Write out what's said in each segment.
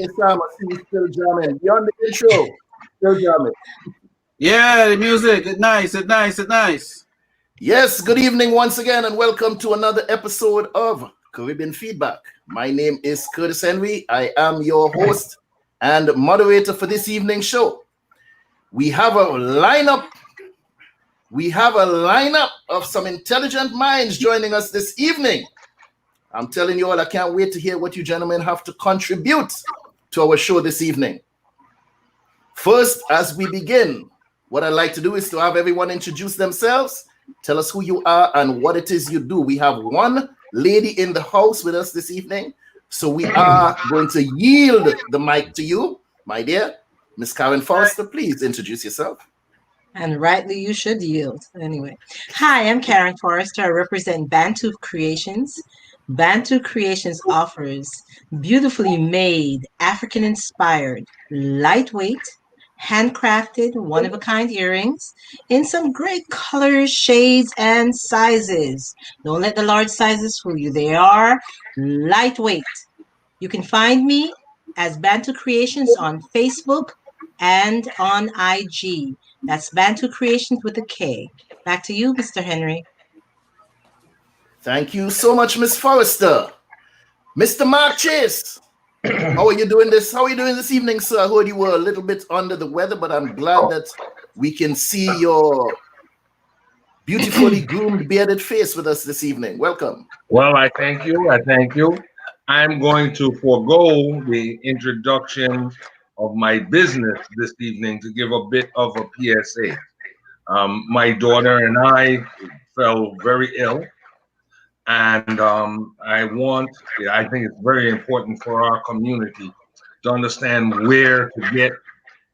DJ Sam, I see you still jamming. Beyond the intro, still jamming. Yeah, the music, it's nice, it's nice, it's nice. Yes, good evening once again, and welcome to another episode of Caribbean Feedback. My name is Curtis Henry. I am your host and moderator for this evening's show. We have a lineup. Of some intelligent minds joining us this evening. I'm telling you all, I can't wait to hear what you gentlemen have to contribute to our show this evening. First, as we begin, what I'd like to do is to have everyone introduce themselves, tell us who you are and what it is you do. We have one lady in the house with us this evening, so we are going to yield the mic to you, my dear. Miss Karin Forrester, please introduce yourself. And rightly you should yield. Anyway. Hi, I'm Karin Forrester. I represent Bantu Creations. Bantu Creations offers beautifully made, African-inspired, lightweight, handcrafted, one-of-a-kind earrings in some great colors, shades, and sizes. Don't let the large sizes fool you. They are lightweight. You can find me as Bantu Creations on Facebook and on IG. That's Bantu Creations with a K. Back to you, Mr. Henry. Thank you so much, Miss Forrester. Mr. Mark Chase, how are you doing this? How are you doing this evening, sir? I heard you were a little bit under the weather, but I'm glad that we can see your beautifully groomed, bearded face with us this evening. Welcome. Well, I thank you. I'm going to forego the introduction of my business this evening to give a bit of a PSA. My daughter and I fell very ill, and I think it's very important for our community to understand where to get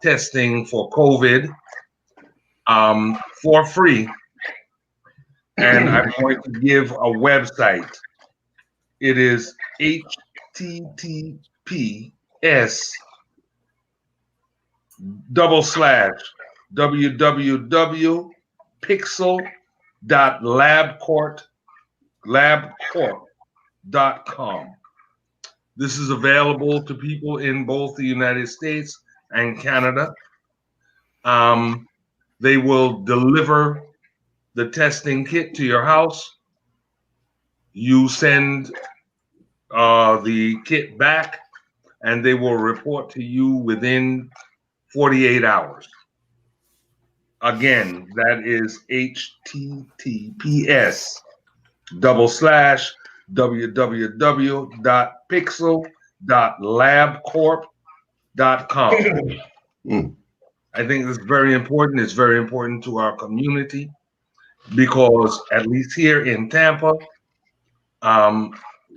testing for COVID for free. And I'm going to give a website. It is https://www.pixel.labcorp.com. This is available to people in both the United States and Canada. They will deliver the testing kit to your house. You send the kit back, and they will report to you within 48 hours. Again, that is https://www.pixel.labcorp.com. I think this is very important. It's very important to our community because, at least here in Tampa,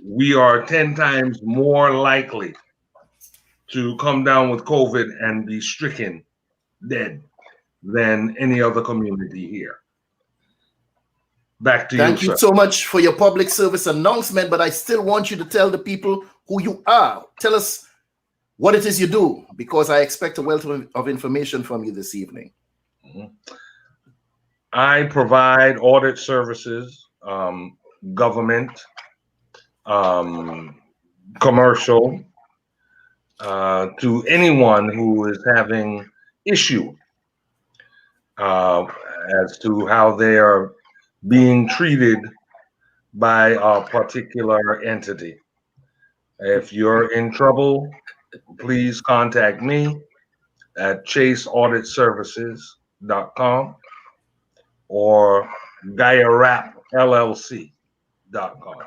we are 10 times more likely to come down with COVID and be stricken dead than any other community here. Back to you, sir. Thank you so much for your public service announcement, but I still want you to tell the people who you are. Tell us what it is you do, because I expect a wealth of information from you this evening. I provide audit services, government, commercial, to anyone who is having issue as to how they are being treated by a particular entity. If you're in trouble, please contact me at chaseauditservices.com or GaiaRapLLC.com.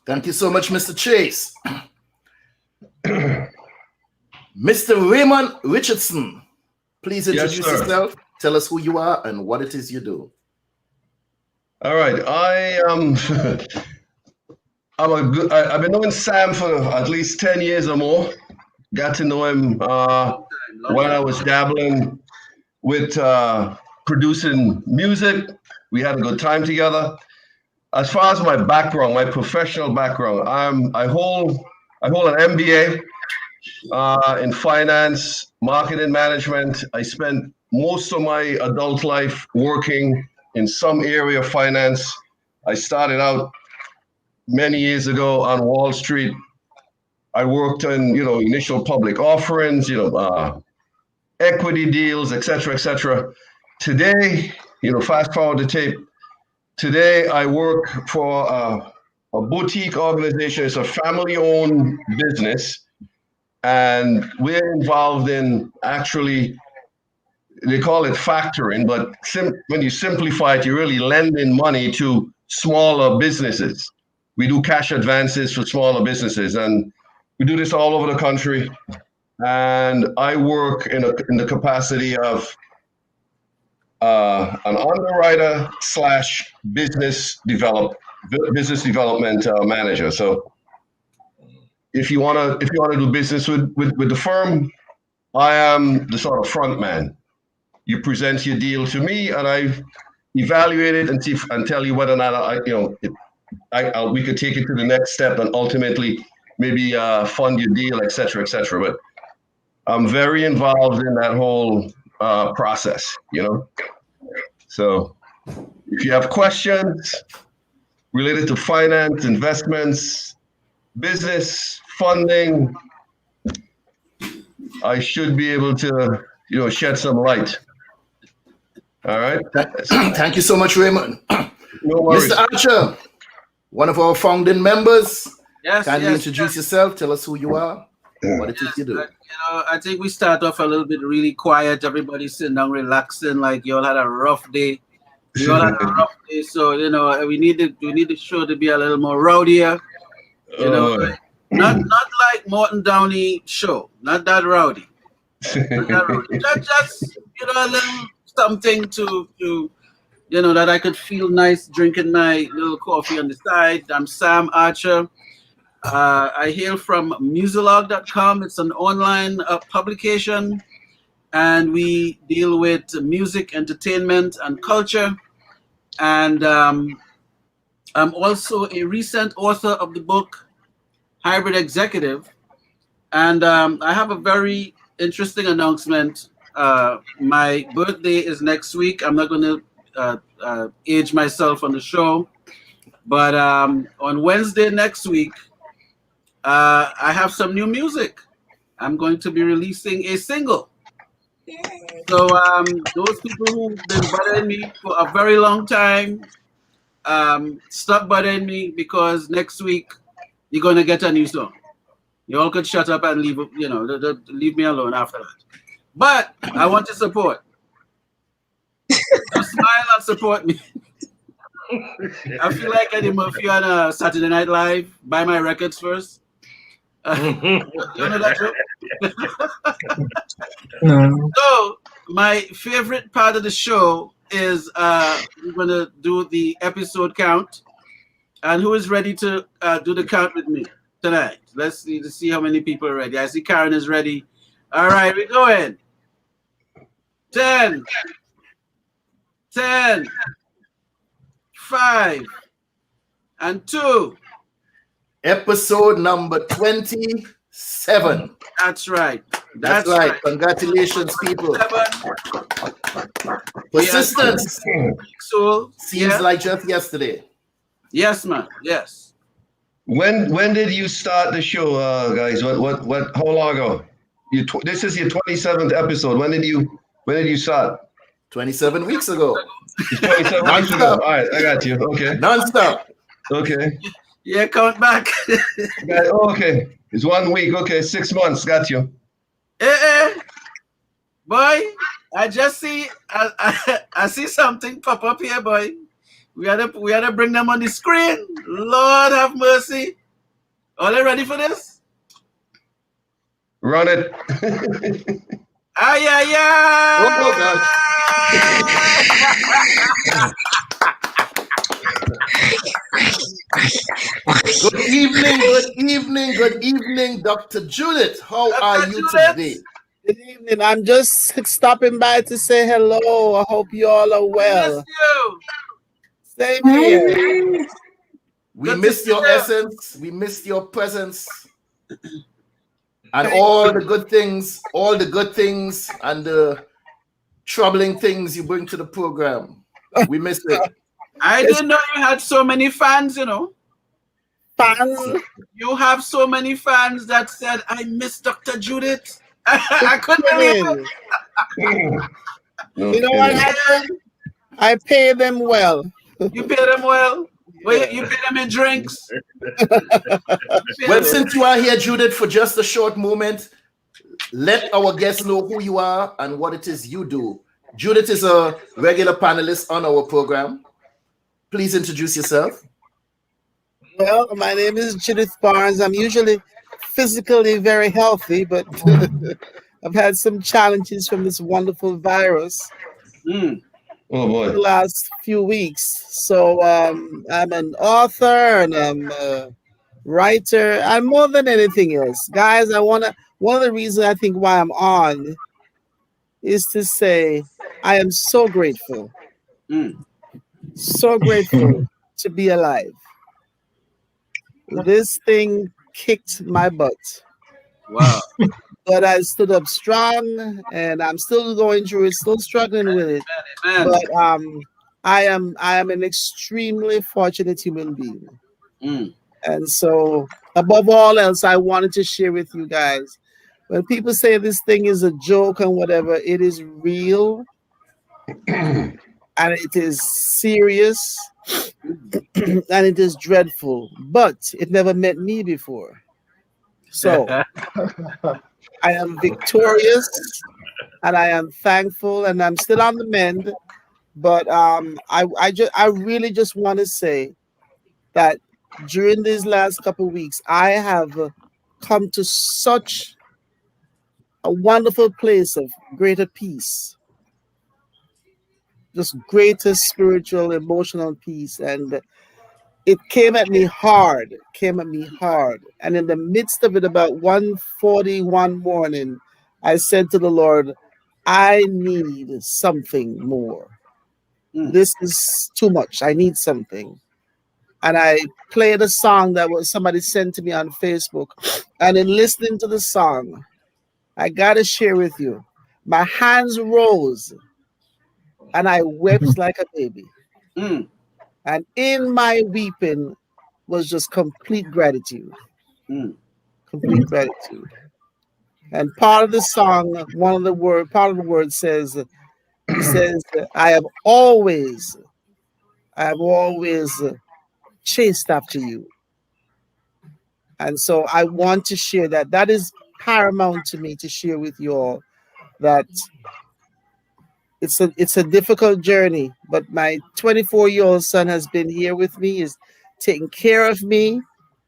Thank you so much, Mr. Chase. Mr. Raymond Richardson, please introduce yourself. Tell us who you are and what it is you do. All right, I've been knowing Sam for at least 10 years or more. Got to know him when I was dabbling with producing music. We had a good time together. As far as my background, my professional background, I hold an MBA in finance, marketing management. I spent most of my adult life working in some area of finance. I started out many years ago on Wall Street I worked on, initial public offerings, equity deals, et cetera. Today, fast forward the tape. Today, I work for a boutique organization. It's a family-owned business, and we're involved in actually, they call it factoring, but when you simplify it, you're really lending money to smaller businesses. We do cash advances for smaller businesses, and we do this all over the country. And I work in the capacity of an underwriter / business development manager. So if you wanna do business with the firm, I am the sort of front man. You present your deal to me, and I evaluate it and see and tell you whether or not we could take it to the next step and ultimately maybe fund your deal, et cetera. But I'm very involved in that whole process, So if you have questions related to finance, investments, business, funding, I should be able to, shed some light. All right. Thank you so much, Raymond. No worries. Mr. Archer, one of our founding members. Yes, Kindly introduce yourself. Tell us who you are. What it is you do. I think we start off a little bit really quiet. Everybody's sitting down, relaxing, like you all had a rough day. So we need the show to be a little more rowdier. Not like Morton Downey show. Not that rowdy. Just a little something to that I could feel nice drinking my little coffee on the side. I'm Sam Archer. I hail from Musilog.com. It's an online publication, and we deal with music, entertainment, and culture. And I'm also a recent author of the book Hybrid Executive. And I have a very interesting announcement. My birthday is next week. I'm not going to age myself on the show, but on Wednesday next week, I have some new music. I'm going to be releasing a single. So those people who've been bothering me for a very long time, stop bothering me, because next week you're going to get a new song. You all could shut up and leave me alone after that. But I want your support. So smile and support me. I feel like Eddie Murphy on Saturday Night Live. Buy my records first. You know that joke? No. So my favorite part of the show is we're going to do the episode count. And who is ready to do the count with me tonight? Let's see how many people are ready. I see Karin is ready. All right, we're going. 10, 5, and 2. Episode number 27. That's right. That's right. Congratulations, people. Persistence So seems like just yesterday. Yes, man. Yes. When did you start the show, guys? What? How long ago? This is your 27th episode. When did you start? 27 weeks ago. 27 weeks ago. All right, I got you. Okay. Non-stop. Okay. Yeah, count back. Okay. It's 1 week. Okay, 6 months. Got you. Boy, I just see I see something pop up here, boy. We had to bring them on the screen. Lord have mercy. Are they ready for this? Run it. Ay, ay, ay. Good evening, Dr. Judith. How are you today? Good evening. I'm just stopping by to say hello. I hope you all are well. Miss you. Same here. We missed your essence. We missed your presence. And all the good things and the troubling things you bring to the program. We missed it. I didn't know you had so many fans, fans. You have so many fans that said, I miss Dr. Judith. I couldn't believe it. No You know what kidding. happened? I pay them well. You pay them well. Well, you pay them in drinks. Well, since you are here, Judith, for just a short moment, let our guests know who you are and what it is you do. Judith is a regular panelist on our program. Please introduce yourself. Well, my name is Judith Barnes. I'm usually physically very healthy, but I've had some challenges from this wonderful virus Mm. Oh the boy. last few weeks. So I'm an author and I'm a writer, and more than anything else, guys, one of the reasons I think why I'm on is to say I am so grateful, Mm. so grateful to be alive. This thing kicked my butt, Wow. but I stood up strong, and I'm still going through it, still struggling with it. Man. But I am an extremely fortunate human being, Mm. and so above all else, I wanted to share with you guys. When people say this thing is a joke and whatever, it is real and it is serious and it is dreadful, but it never met me before. So I am victorious and I am thankful and I'm still on the mend. But I really just want to say that during these last couple of weeks, I have come to such a wonderful place of greater peace, just greater spiritual, emotional peace. And it came at me hard. And in the midst of it, about 1:41 morning, I said to the Lord, I need something more. Mm. This is too much. I need something. And I played a song that was somebody sent to me on Facebook. And in listening to the song, I gotta share with you. My hands rose and I wept like a baby. Mm. And in my weeping was just complete gratitude. Mm. Complete gratitude. And part of the song, part of the word says, he says, I have always chased after you. And so I want to share that. That is paramount to me to share with you all that it's a difficult journey, but my 24-year-old son has been here with me, is taking care of me,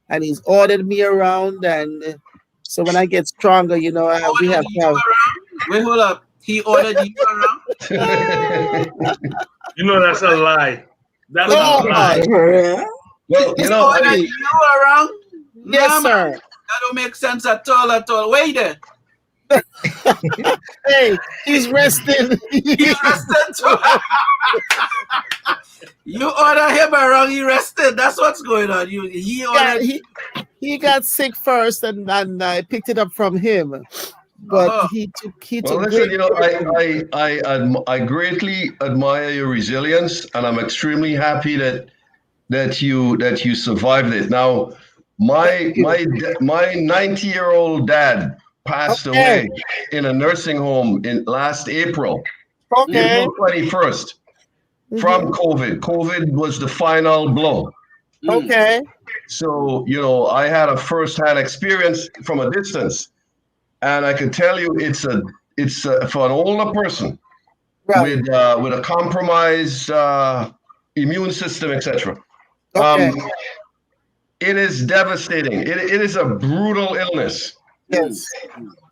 and he's ordered me around. And so when I get stronger, we Ordered have you to have. around? Wait, hold up. He ordered you around? You know that's a lie. That's Oh, a lie. Well, He you know, ordered you around? Yes, Nah, man. sir. That don't make sense at all. Wait there. Hey, he's resting. He's rested too. You order him around, he rested. That's what's going on. He Yeah, ordered. he got sick first, and I picked it up from him. But Uh-huh. he well, took listen, great you know, care. I greatly admire your resilience, and I'm extremely happy that you survived it. Now, Thank you. my 90-year-old dad passed Okay. away in a nursing home in last April, Okay. April 21st, from COVID. COVID was the final blow. Mm. Okay. So, you know, I had a first-hand experience from a distance, and I can tell you it's for an older person Right. with a compromised immune system, etc. Okay. It is devastating. It is a brutal illness, Yes.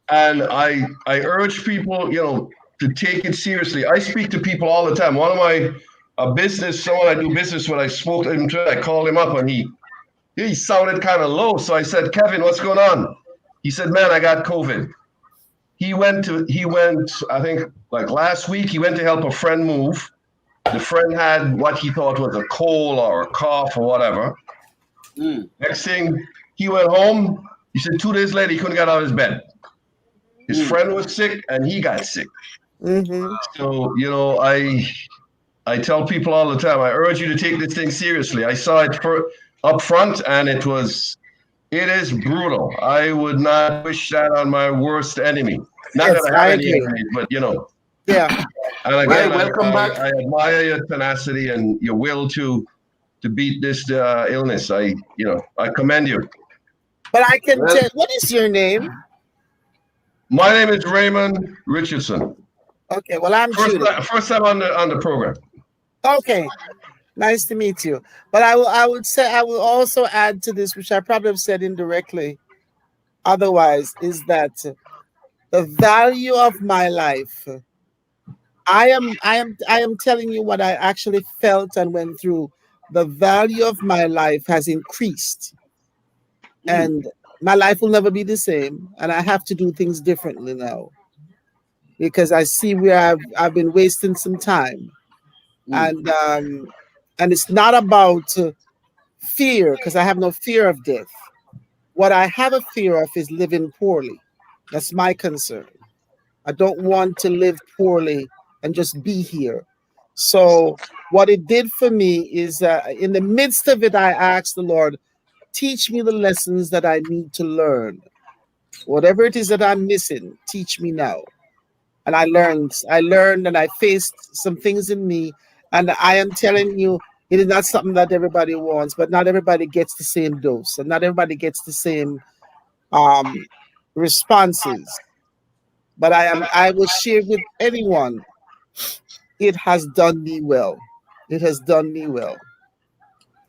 and I urge people, you know, to take it seriously. I speak to people all the time. One of my someone I do business with, I spoke to him today. I called him up, and he sounded kind of low. So I said, Kevin, what's going on? He said, man, I got COVID. He went, I think like last week, he went to help a friend move. The friend had what he thought was a cold or a cough or whatever. Mm. Next thing, he went home. He said 2 days later, he couldn't get out of his bed. His friend was sick and he got sick. Mm-hmm. So, you know, I tell people all the time, I urge you to take this thing seriously. I saw it up front, and it is brutal. I would not wish that on my worst enemy. Not Yes, that I I have any agree. enemies, but you know. Yeah. And again, Well, welcome back. I admire your tenacity and your will to beat this illness. I commend you. But I can Well, tell, what is your name? My name is Raymond Richardson. Okay, well, I'm Judith. First time on the program. Okay, nice to meet you. But I will also add to this, which I probably have said indirectly otherwise, is that the value of my life, I am telling you what I actually felt and went through. The value of my life has increased, and my life will never be the same, and I have to do things differently now because I see where I've been wasting some time, and it's not about fear, because I have no fear of death. What I have a fear of is living poorly. That's my concern. I don't want to live poorly and just be here. So what it did for me is, in the midst of it, I asked the Lord, teach me the lessons that I need to learn. Whatever it is that I'm missing, teach me now. And I learned, and I faced some things in me. And I am telling you, it is not something that everybody wants, but not everybody gets the same dose, and not everybody gets the same responses. But I will share with anyone. It has done me well. It has done me well.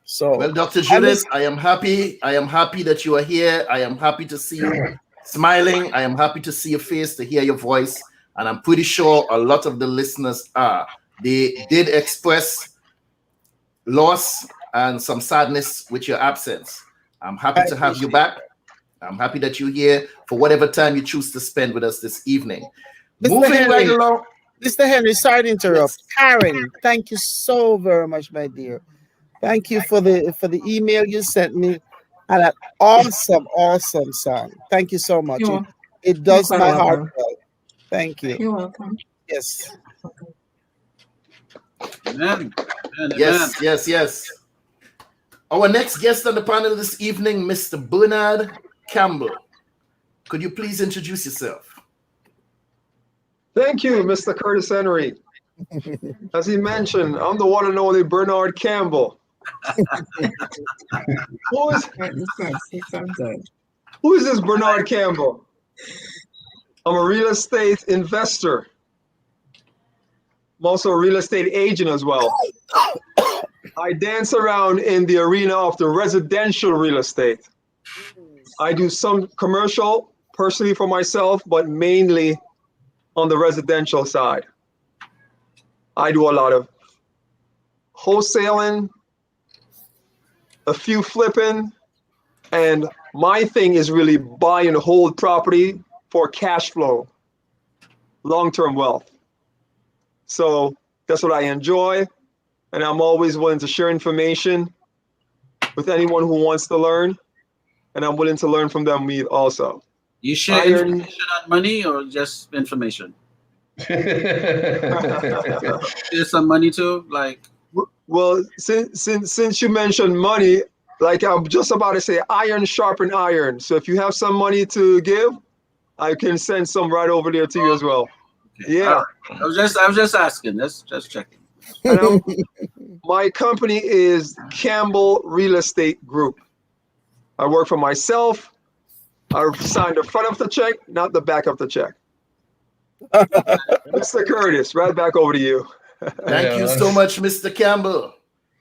So, well, Dr. Judith, I am happy. I am happy that you are here. I am happy to see you smiling. I am happy to see your face, to hear your voice. And I'm pretty sure a lot of the listeners are. They did express loss and some sadness with your absence. I'm happy to have you back. I'm happy that you're here for whatever time you choose to spend with us this evening. Moving right along. Mr. Henry, sorry to interrupt. Yes. Karen, thank you so very much, my dear. Thank you for the email you sent me, and an awesome song. Thank you so much. It does my heart well. Thank you. You're welcome. Yes. Amen. Amen. Yes. Our next guest on the panel this evening, Mr. Bernard Campbell. Could you please introduce yourself? Thank you, Mr. Curtis Henry. As he mentioned, I'm the one and only Bernard Campbell. Who is this Bernard Campbell? I'm a real estate investor. I'm also a real estate agent as well. I dance around in the arena of the residential real estate. I do some commercial personally for myself, but mainly on the residential side. I do a lot of wholesaling, a few flipping, and my thing is really buy and hold property for cash flow, long-term wealth. So that's what I enjoy, and I'm always willing to share information with anyone who wants to learn, and I'm willing to learn from them also. You share information on money or just information? There's some money too, like. Well, since you mentioned money, like I'm just about to say, iron sharpen iron. So if you have some money to give, I can send some right over there to you as well. Okay. Yeah. Right. I was just asking. Just checking. And my company is Campbell Real Estate Group. I work for myself. I signed the front of the check, not the back of the check. Mr. Curtis, right back over to you. Thank you so much, Mr. Campbell.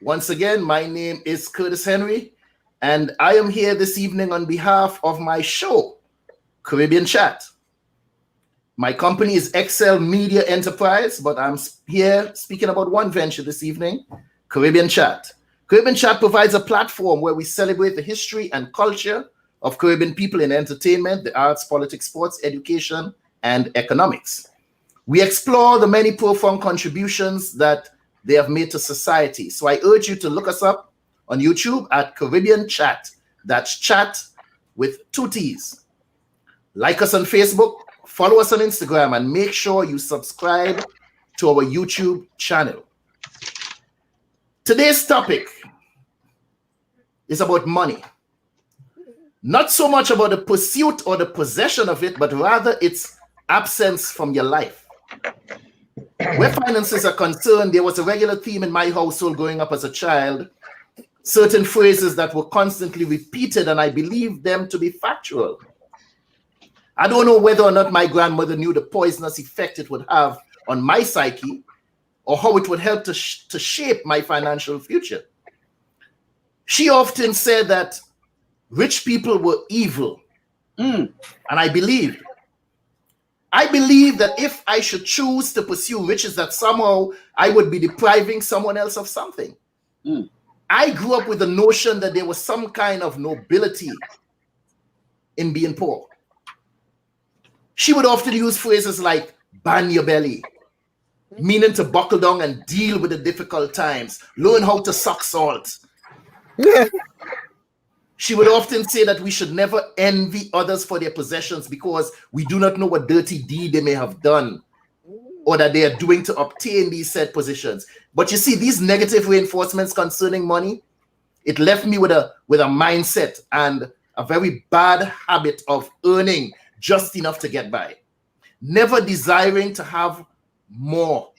Once again, my name is Curtis Henry, and I am here this evening on behalf of my show, Caribbean Chat. My company is Excel Media Enterprise, but I'm here speaking about one venture this evening, Caribbean Chat. Caribbean Chat provides a platform where we celebrate the history and culture of Caribbean people in entertainment, the arts, politics, sports, education, and economics. We explore the many profound contributions that they have made to society. So I urge you to look us up on YouTube at Caribbean Chat. That's chat with 2 T's. Like us on Facebook, follow us on Instagram, and make sure you subscribe to our YouTube channel. Today's topic is about money. Not so much about the pursuit or the possession of it, but rather its absence from your life. Where finances are concerned, there was a regular theme in my household growing up as a child. Certain phrases that were constantly repeated, and I believed them to be factual. I don't know whether or not my grandmother knew the poisonous effect it would have on my psyche, or how it would help to shape my financial future. She often said that rich people were evil. And I believed. I believed that if I should choose to pursue riches, that somehow I would be depriving someone else of something. I grew up with the notion that there was some kind of nobility in being poor. She would often use phrases like "ban your belly," meaning to buckle down and deal with the difficult times, learn how to suck salt. She would often say that we should never envy others for their possessions because we do not know what dirty deed they may have done or that they are doing to obtain these said positions. But you see, these negative reinforcements concerning money, it left me with a mindset and a very bad habit of earning just enough to get by, never desiring to have more.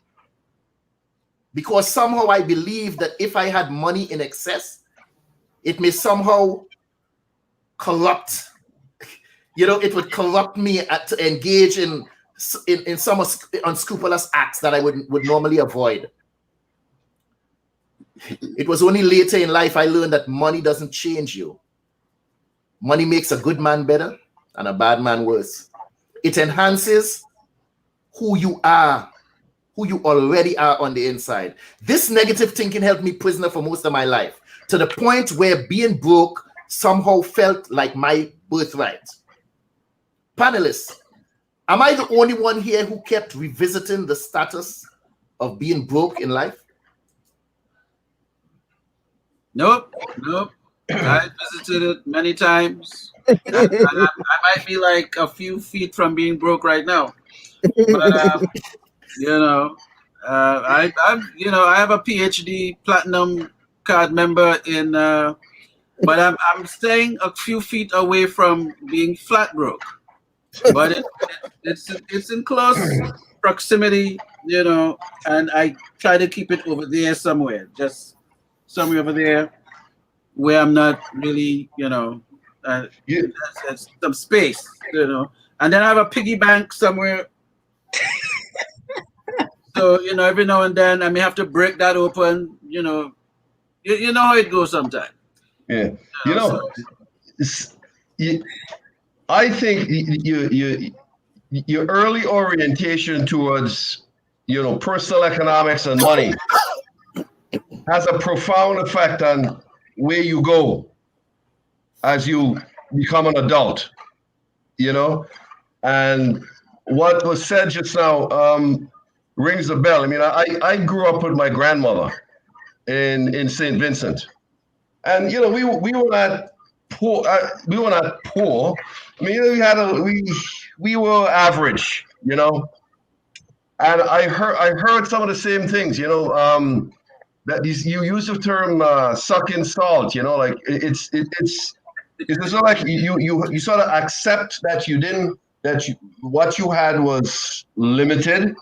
Because somehow I believe that if I had money in excess, it may somehow corrupt, it would corrupt me to engage in some unscrupulous acts that I would normally avoid. It was only later in life I learned that money doesn't change you. Money makes a good man better and a bad man worse. It enhances who you are, who you already are on the inside. This negative thinking held me prisoner for most of my life, to the point where being broke somehow felt like my birthright. Panelists, am I the only one here who kept revisiting the status of being broke in life? Nope. I visited it many times. I might be like a few feet from being broke right now. But I have a PhD platinum card member in, but I'm staying a few feet away from being flat broke. But it's in close proximity, and I try to keep it over there somewhere, just somewhere over there where I'm not really, there's some space, and then I have a piggy bank somewhere. So, every now and then I may have to break that open, you know how it goes sometimes. Yeah. I think your early orientation towards, personal economics and money has a profound effect on where you go as you become an adult, and what was said just now rings a bell. I mean, I grew up with my grandmother in St. Vincent, and we were not poor. We were not poor. I mean, we were average, and I heard some of the same things, that you use the term sucking salt, like it's sort of like you sort of accept that what you had was limited,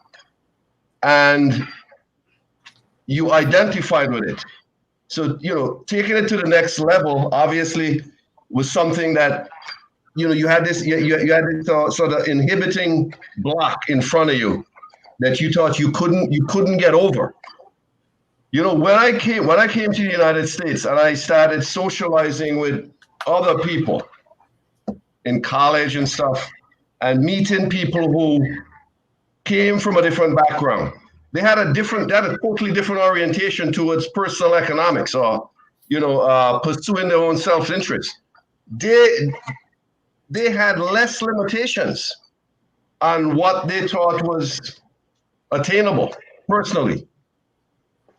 and you identified with it. So, taking it to the next level, obviously, was something that, you had this sort of inhibiting block in front of you that you thought you couldn't get over. When I came to the United States and I started socializing with other people in college and stuff, and meeting people who came from a different background, they had a totally different orientation towards personal economics, or pursuing their own self-interest. They had less limitations on what they thought was attainable personally.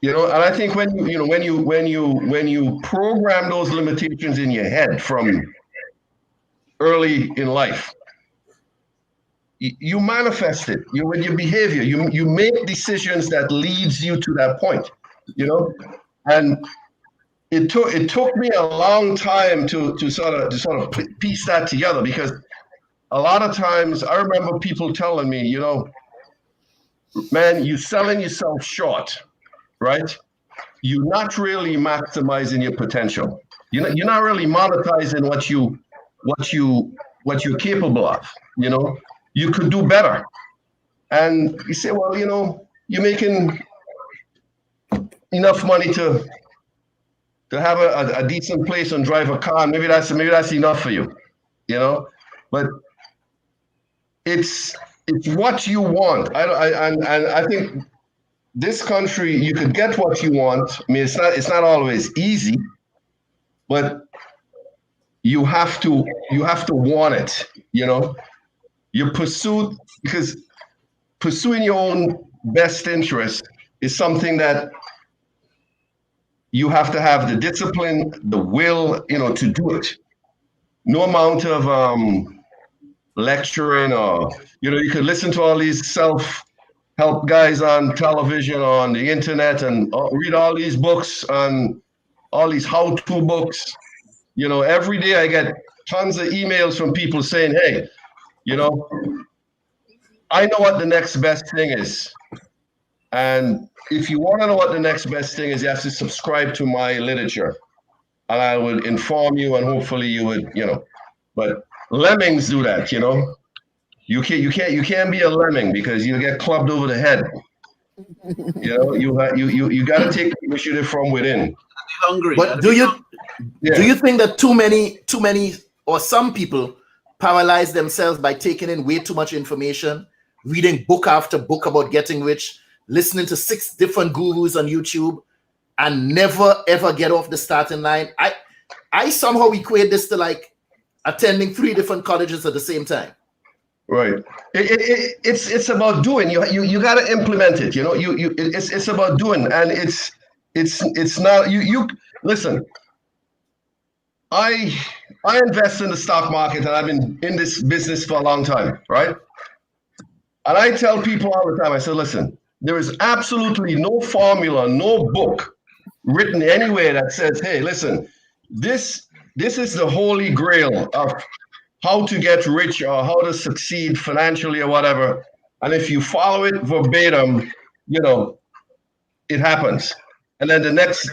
And I think when you program those limitations in your head from early in life, you manifest it. With your behavior, you make decisions that leads you to that point. And it took me a long time to sort of piece that together, because a lot of times I remember people telling me, you know, man, you're selling yourself short, right? You're not really maximizing your potential. You're not really monetizing what you're capable of. You know, you could do better. And you say, well, you know, you're making enough money to have a decent place and drive a car. Maybe that's enough for you, you know. But it's what you want. I think this country, you could get what you want. I mean, it's not always easy, but you have to want it. You know, because pursuing your own best interest is something that you have to have the discipline, the will, you know, to do it. No amount of lecturing, or, you know, you could listen to all these self-help guys on television, on the internet, and read all these books, and all these how-to books. You know, every day I get tons of emails from people saying, hey, you know, I know what the next best thing is. And if you want to know what the next best thing is, you have to subscribe to my literature, and I would inform you, and hopefully you would, you know. But lemmings do that, you know. You can't be a lemming, because you get clubbed over the head. You know, you got to take the initiative from within. Hungry. But do you think that too many or some people paralyze themselves by taking in way too much information, reading book after book about getting rich, listening to 6 different gurus on YouTube, and never ever get off the starting line? I somehow equate this to like attending 3 different colleges at the same time. Right. It's about doing. You got to implement it. You know, it's about doing, and it's not you listen. I invest in the stock market, and I've been in this business for a long time, right? And I tell people all the time, I say, listen, there is absolutely no formula, no book written anywhere that says, hey, listen, this is the holy grail of how to get rich or how to succeed financially or whatever. And if you follow it verbatim, you know, it happens. And then the next,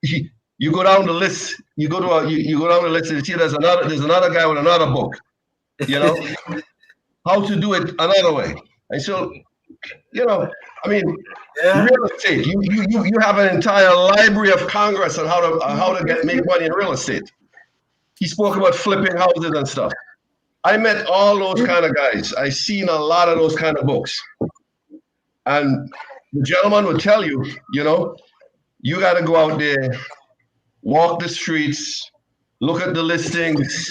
you go down the list, you go down the list, and you see there's another guy with another book, you know, how to do it another way. And so, you know, I mean, real estate, you have an entire library of Congress on how to make money in real estate. He spoke about flipping houses and stuff. I met all those kind of guys. I seen a lot of those kind of books. And the gentleman would tell you, you know, you got to go out there, walk the streets, look at the listings,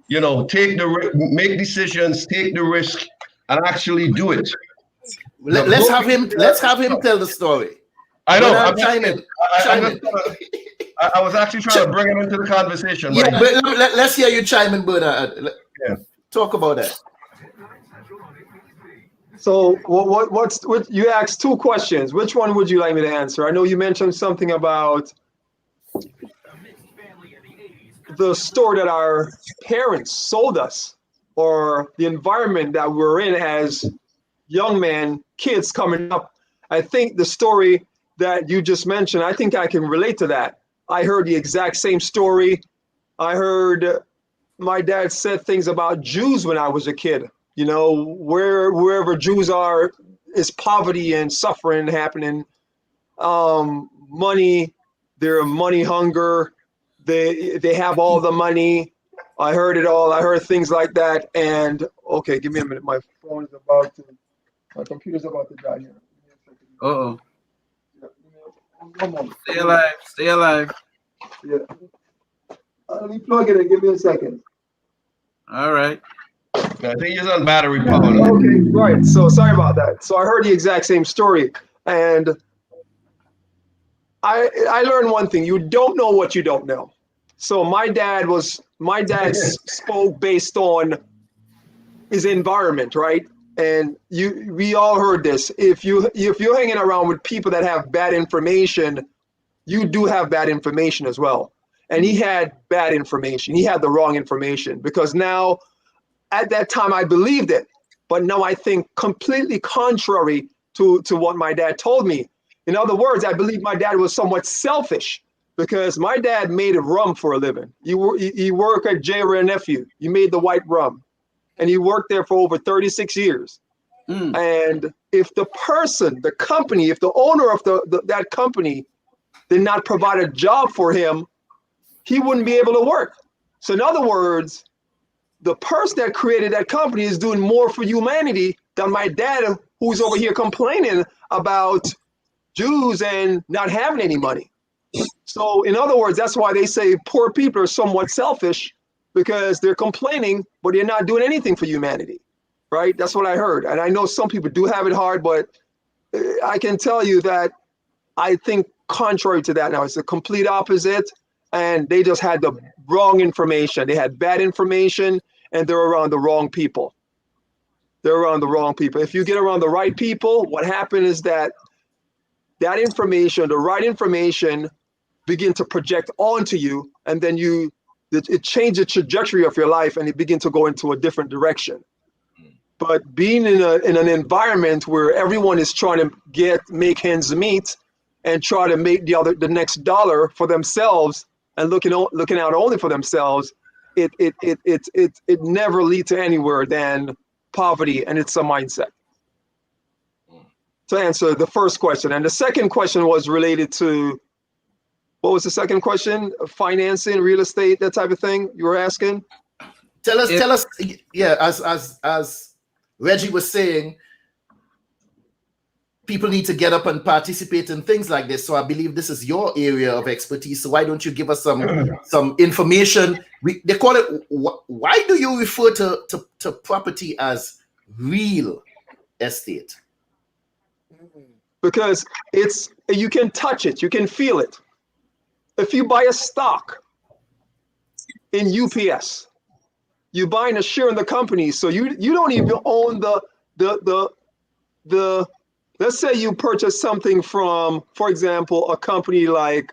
you know, make decisions, take the risk, and actually do it. Let's have him tell the story. I know. I was actually trying to bring him into the conversation. Yeah, but let's hear you chime in, Bernard. Yeah. Talk about that. So what you asked 2 questions. Which one would you like me to answer? I know you mentioned something about the store that our parents sold us, or the environment that we're in as young men, kids coming up. I think the story that you just mentioned, I think I can relate to that. I heard the exact same story. I heard my dad said things about Jews when I was a kid. You know, wherever Jews are is poverty and suffering happening. Money, they're money hunger. They have all the money. I heard it all. I heard things like that. And okay, give me a minute. My computer's about to die here. Uh-oh. One moment. Stay alive. Yeah. Let me plug it in. Give me a second. All right. I think he's on battery power. Okay, right. So sorry about that. So I heard the exact same story, and I learned one thing: you don't know what you don't know. So my dad spoke based on his environment, right? And we all heard this. If you're hanging around with people that have bad information, you do have bad information as well. And he had bad information. He had the wrong information, because now at that time I believed it, but now I think completely contrary to what my dad told me. In other words, I believe my dad was somewhat selfish, because my dad made rum for a living. He worked at J. Ray Nephew. He made the white rum, and he worked there for over 36 years. And if the person, the company, if the owner of that company did not provide a job for him, he wouldn't be able to work. So in other words, the person that created that company is doing more for humanity than my dad, who's over here complaining about Jews and not having any money. So in other words, that's why they say poor people are somewhat selfish, because they're complaining, but they're not doing anything for humanity, right? That's what I heard. And I know some people do have it hard, but I can tell you that I think contrary to that now, it's the complete opposite. And they just had the wrong information. They had bad information, and they're around the wrong people. They're around the wrong people. If you get around the right people, what happened is that information, the right information, begin to project onto you, and then it changes the trajectory of your life, and it begins to go into a different direction. But being in an environment where everyone is trying to make ends meet and try to make the next dollar for themselves, and looking out only for themselves, it never leads to anywhere than poverty, and it's a mindset. To answer the first question, and the second question was related to, what was the second question? Financing, real estate, that type of thing you were asking? Tell us, yeah, as Reggie was saying, people need to get up and participate in things like this. So I believe this is your area of expertise. So why don't you give us some information? They call it, why do you refer to property as real estate? Because you can touch it, you can feel it. If you buy a stock in UPS, you're buying a share in the company, so you don't even own the let's say you purchase something from, for example, a company like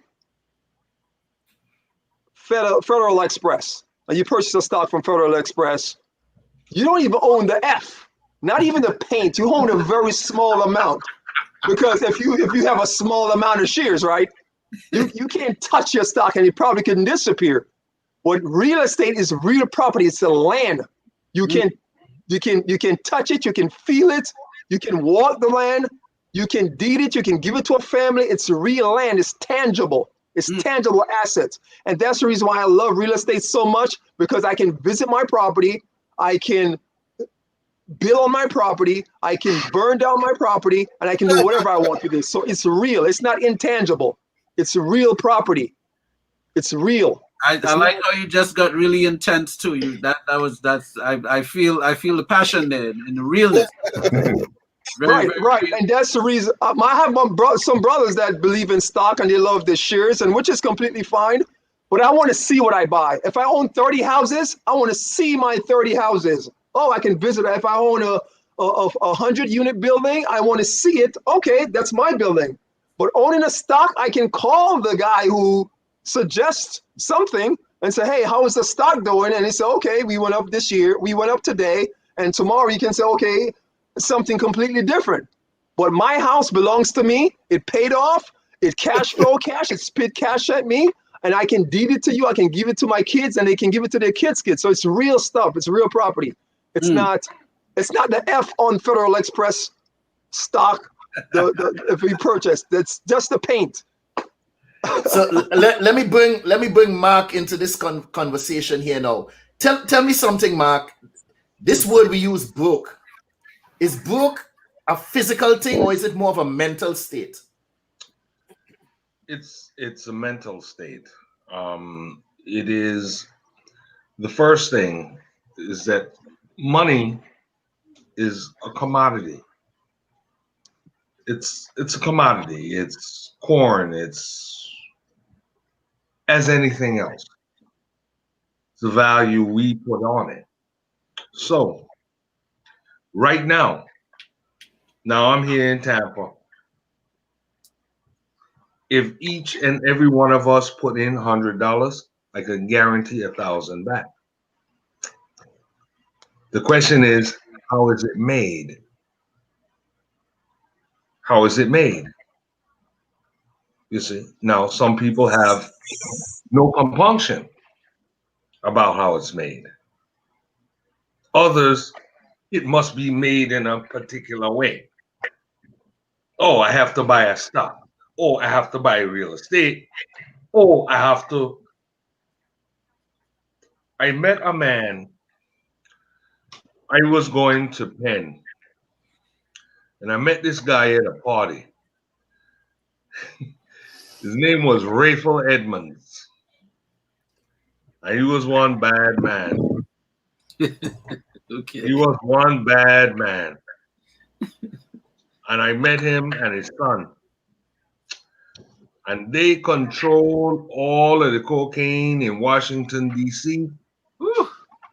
Federal Express, and you purchase a stock from Federal Express, you don't even own the F, not even the paint. You own a very small amount, because if you have a small amount of shares, right, you can't touch your stock, and it probably can disappear. What real estate is, real property. It's the land. You can touch it. You can feel it. You can walk the land. You can deed it. You can give it to a family. It's real land. It's tangible. It's tangible assets. And that's the reason why I love real estate so much, because I can visit my property. I can build on my property. I can burn down my property, and I can do whatever I want with it. So it's real. It's not intangible. It's real property. It's real. I like how you just got really intense too. I feel the passion there and the realness. Right. And that's the reason. I have some brothers that believe in stock, and they love the shares, and which is completely fine. But I want to see what I buy. If I own 30 houses, I want to see my 30 houses. Oh, I can visit. If I own a 100-unit building, I want to see it. Okay, that's my building. But owning a stock, I can call the guy who suggests something and say, hey, how is the stock doing? And he said, okay, we went up this year, we went up today, and tomorrow you can say, okay, something completely different. But my house belongs to me. It paid off. It cash flow cash. It spit cash at me, and I can deed it to you. I can give it to my kids, and they can give it to their kids' kids. So it's real stuff. It's real property. It's not the F on Federal Express stock. If we purchase, that's just the paint. So let me bring Mark into this conversation here now. Tell me something, Mark. This word we use, broke. Is broke a physical thing, or is it more of a mental state? It's a mental state. It is, the first thing is that money is a commodity. It's a commodity. It's corn. It's as anything else. It's the value we put on it. So right now I'm here in Tampa. if each and every one of us put in $100, I can guarantee 1,000 back. The question is, how is it made? How is it made? You see, now some people have no compunction about how it's made. Others, it must be made in a particular way. Oh, I have to buy a stock. Oh, I have to buy real estate. Oh, I have to. I met a man. I was going to Penn, and I met this guy at a party. His name was Rayful Edmonds. And he was one bad man. Okay. He was one bad man. And I met him and his son. And they controlled all of the cocaine in Washington, D.C.,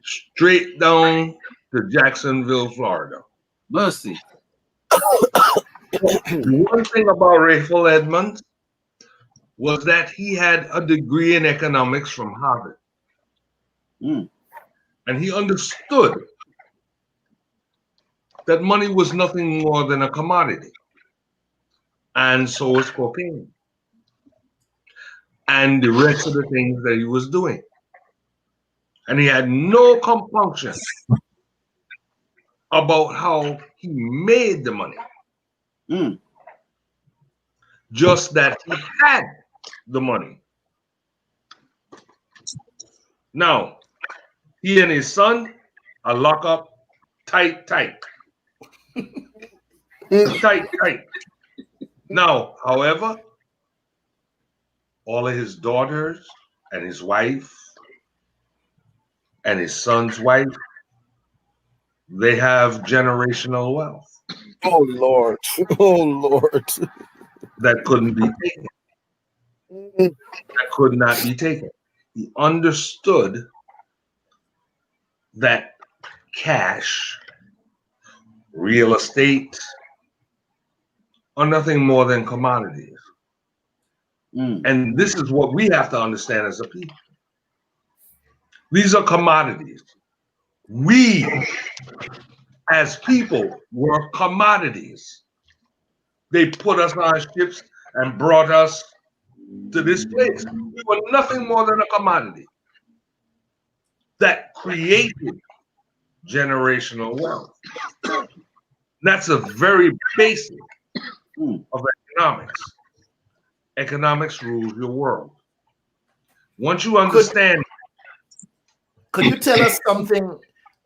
straight down to Jacksonville, Florida. Mercy. One thing about Rayful Edmonds was that he had a degree in economics from Harvard. Mm. And he understood that money was nothing more than a commodity. And so was cocaine. And the rest of the things that he was doing. And he had no compunction about how he made the money. Mm. Just that he had the money. Now, he and his son are locked up tight. tight. Now, however, all of his daughters and his wife and his son's wife, they have generational wealth. Oh Lord. Oh Lord. That couldn't be taken. That could not be taken. He understood that cash, real estate, are nothing more than commodities. Mm. And this is what we have to understand as a people. These are commodities. We, as people, were commodities. They put us on ships and brought us to this place. We were nothing more than a commodity that created generational wealth. That's a very basic of economics. Economics rules your world. Once you understand. Could you tell us something?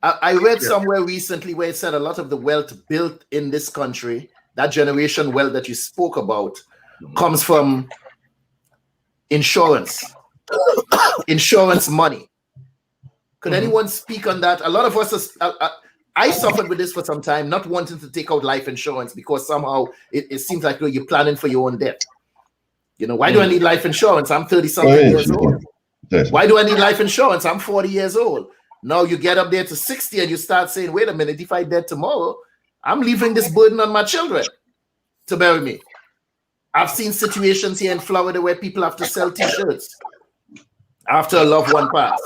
I read somewhere recently where it said a lot of the wealth built in this country, that generation wealth that you spoke about, comes from insurance, insurance money. Could anyone speak on that? A lot of us, I suffered with this for some time, not wanting to take out life insurance because somehow it seems like you're planning for your own death. You know, why do I need life insurance? I'm 30-something years old. Why do I need life insurance? I'm 40 years old. Now you get up there to 60 and you start saying, wait a minute, if I dead tomorrow, I'm leaving this burden on my children to bury me. I've seen situations here in Florida where people have to sell t-shirts after a loved one passed.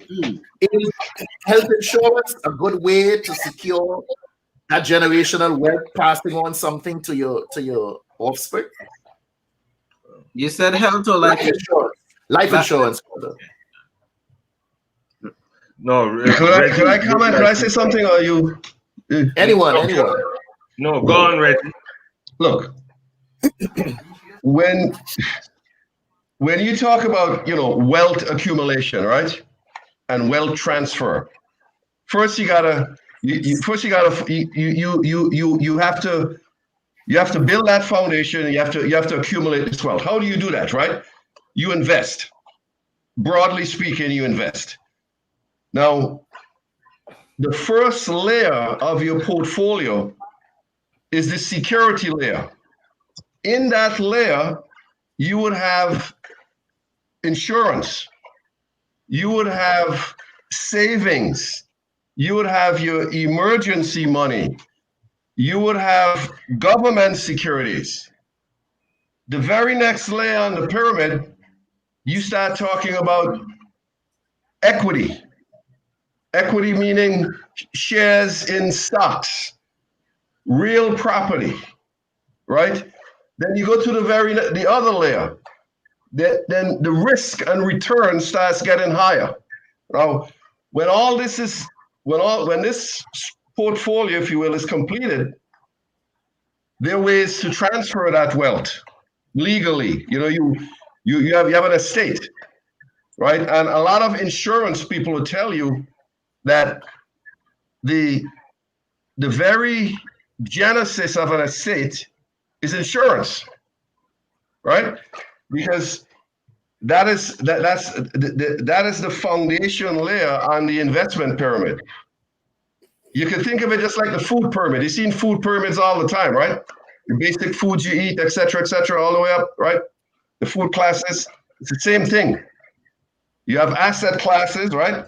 Is health insurance a good way to secure that generational wealth, passing on something to your offspring? You said health or life insurance? Life insurance. No. Could I comment? Could I say something? Or you? Anyone. No, go on, Reggie. Look, when you talk about wealth accumulation, right, and wealth transfer, first you have to build that foundation, and you have to accumulate this wealth. How do you do that, right? You invest. Broadly speaking, you invest. Now, the first layer of your portfolio is the security layer. In that layer, you would have insurance, you would have savings, you would have your emergency money, you would have government securities. the very next layer on the pyramid, you start talking about equity. Equity meaning shares in stocks, real property, right? Then you go to the other layer. Then the risk and return starts getting higher. Now, when this portfolio, if you will, is completed, there are ways to transfer that wealth legally. You know, you have an estate, right? And a lot of insurance people will tell you that the very genesis of an estate is insurance, right? Because that is the foundation layer on the investment pyramid. You can think of it just like the food pyramid. You've seen food pyramids all the time, right? The basic foods you eat, et cetera, all the way up, right? The food classes, it's the same thing. You have asset classes, right?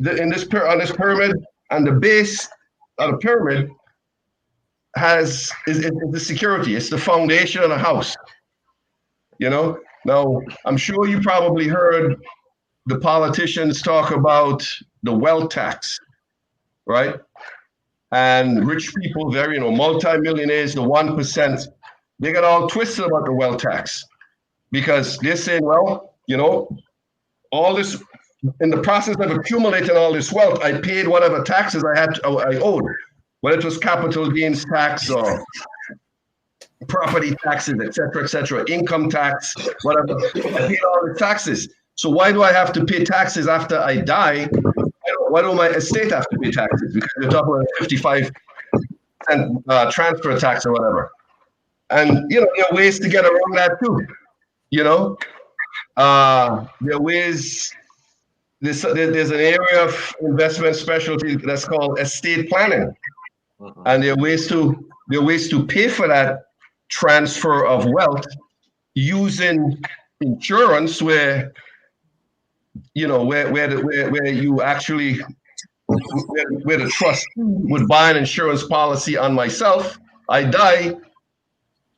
On this pyramid, and the base of the pyramid is the security. It's the foundation of the house. You know. Now, I'm sure you probably heard the politicians talk about the wealth tax, right? And rich people, multimillionaires, the 1%, they got all twisted about the wealth tax because they're saying, well, all this, in the process of accumulating all this wealth, I paid whatever taxes I owed, whether it was capital gains tax or property taxes, et cetera, income tax, whatever. I paid all the taxes. So why do I have to pay taxes after I die? Why do my estate have to pay taxes? Because you're talking about 55% transfer tax or whatever. And there are ways to get around that too. There are ways. There's an area of investment specialty that's called estate planning, and there are ways to pay for that transfer of wealth using insurance, where you actually where the trustee would buy an insurance policy on myself. I die.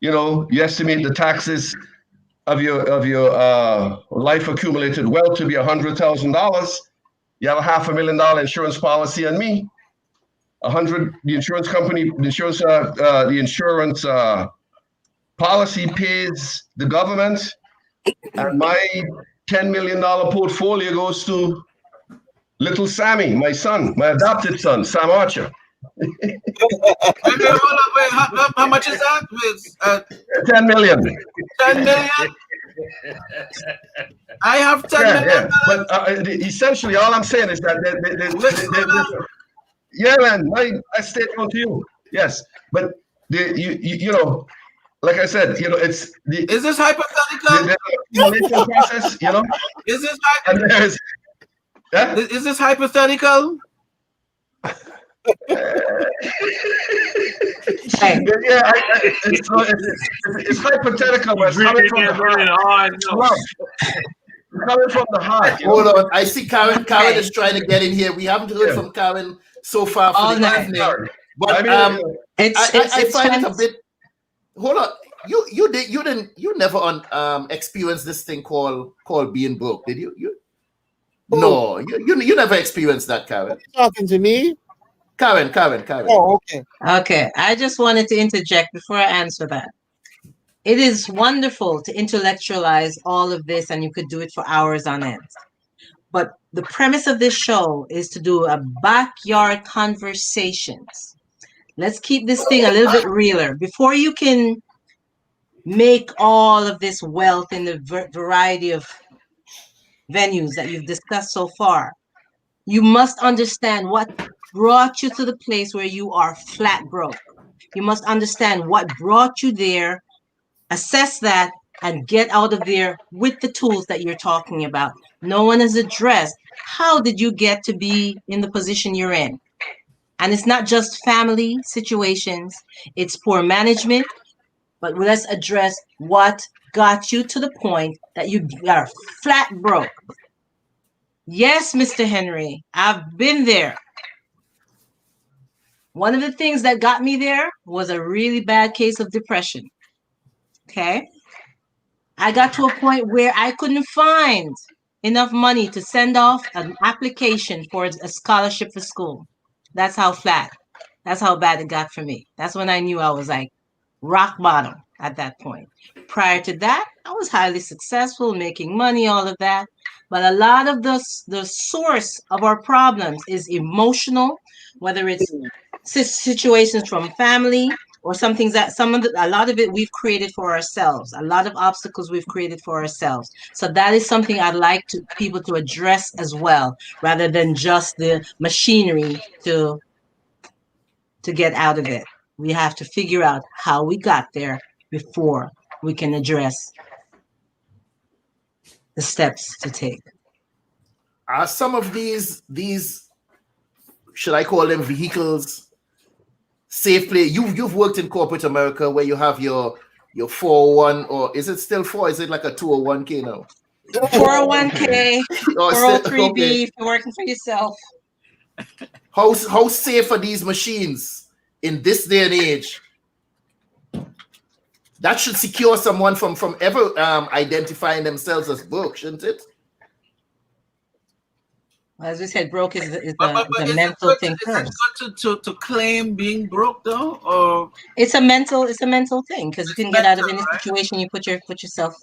You estimate the taxes of your life accumulated wealth to be $100,000. You have a $500,000 insurance policy on me. The insurance company, the insurance policy pays the government, and my $10 million portfolio goes to little Sammy, my son, my adopted son, Sam Archer. Wait, how much is that? 10 million. 10 million? I have 10 million. Yeah. But essentially, all I'm saying is that man, I stay on to you. Yes, but like I said, it's the. Is this hypothetical? The process, Is this and there's. Yeah? Is this hypothetical? Yeah, it's hypothetical, but it's coming from the heart. It's coming from the heart. Hold on, I see Karin. Karin is trying to get in here. We haven't heard from Karin so far for the evening, but I find it a bit. Hold on, you never experienced this thing called being broke, did you? No, you never experienced that, Karin. Talking to me? Karin. Oh, okay. Okay, I just wanted to interject before I answer that. It is wonderful to intellectualize all of this, and you could do it for hours on end. But the premise of this show is to do a backyard conversations. Let's keep this thing a little bit realer. Before you can make all of this wealth in the variety of venues that you've discussed so far, you must understand what brought you to the place where you are flat broke. You must understand what brought you there, assess that, and get out of there with the tools that you're talking about. No one has addressed how did you get to be in the position you're in. And it's not just family situations, it's poor management, but let's address what got you to the point that you are flat broke. Yes, Mr. Henry, I've been there. One of the things that got me there was a really bad case of depression. Okay. I got to a point where I couldn't find enough money to send off an application for a scholarship for school. That's how flat. That's how bad it got for me. That's when I knew I was like rock bottom at that point. Prior to that, I was highly successful, making money, all of that. But a lot of the source of our problems is emotional, whether it's situations from family or some things that a lot of it we've created for ourselves. A lot of obstacles we've created for ourselves. So that is something I'd like to people to address as well, rather than just the machinery to get out of it. We have to figure out how we got there before we can address the steps to take. Are some of these should I call them vehicles safely? You've worked in corporate America where you have your 401, or is it still 4? Is it like a 201k now? 401k, Oh, 403b okay. if you're working for yourself. How safe are these machines in this day and age? That should secure someone from ever identifying themselves as broke, shouldn't it? As we said, broke is But a is mental it thing good, first. is it good to claim being broke though, or It's a mental thing, because you can get out of mental, any right? situation you put yourself.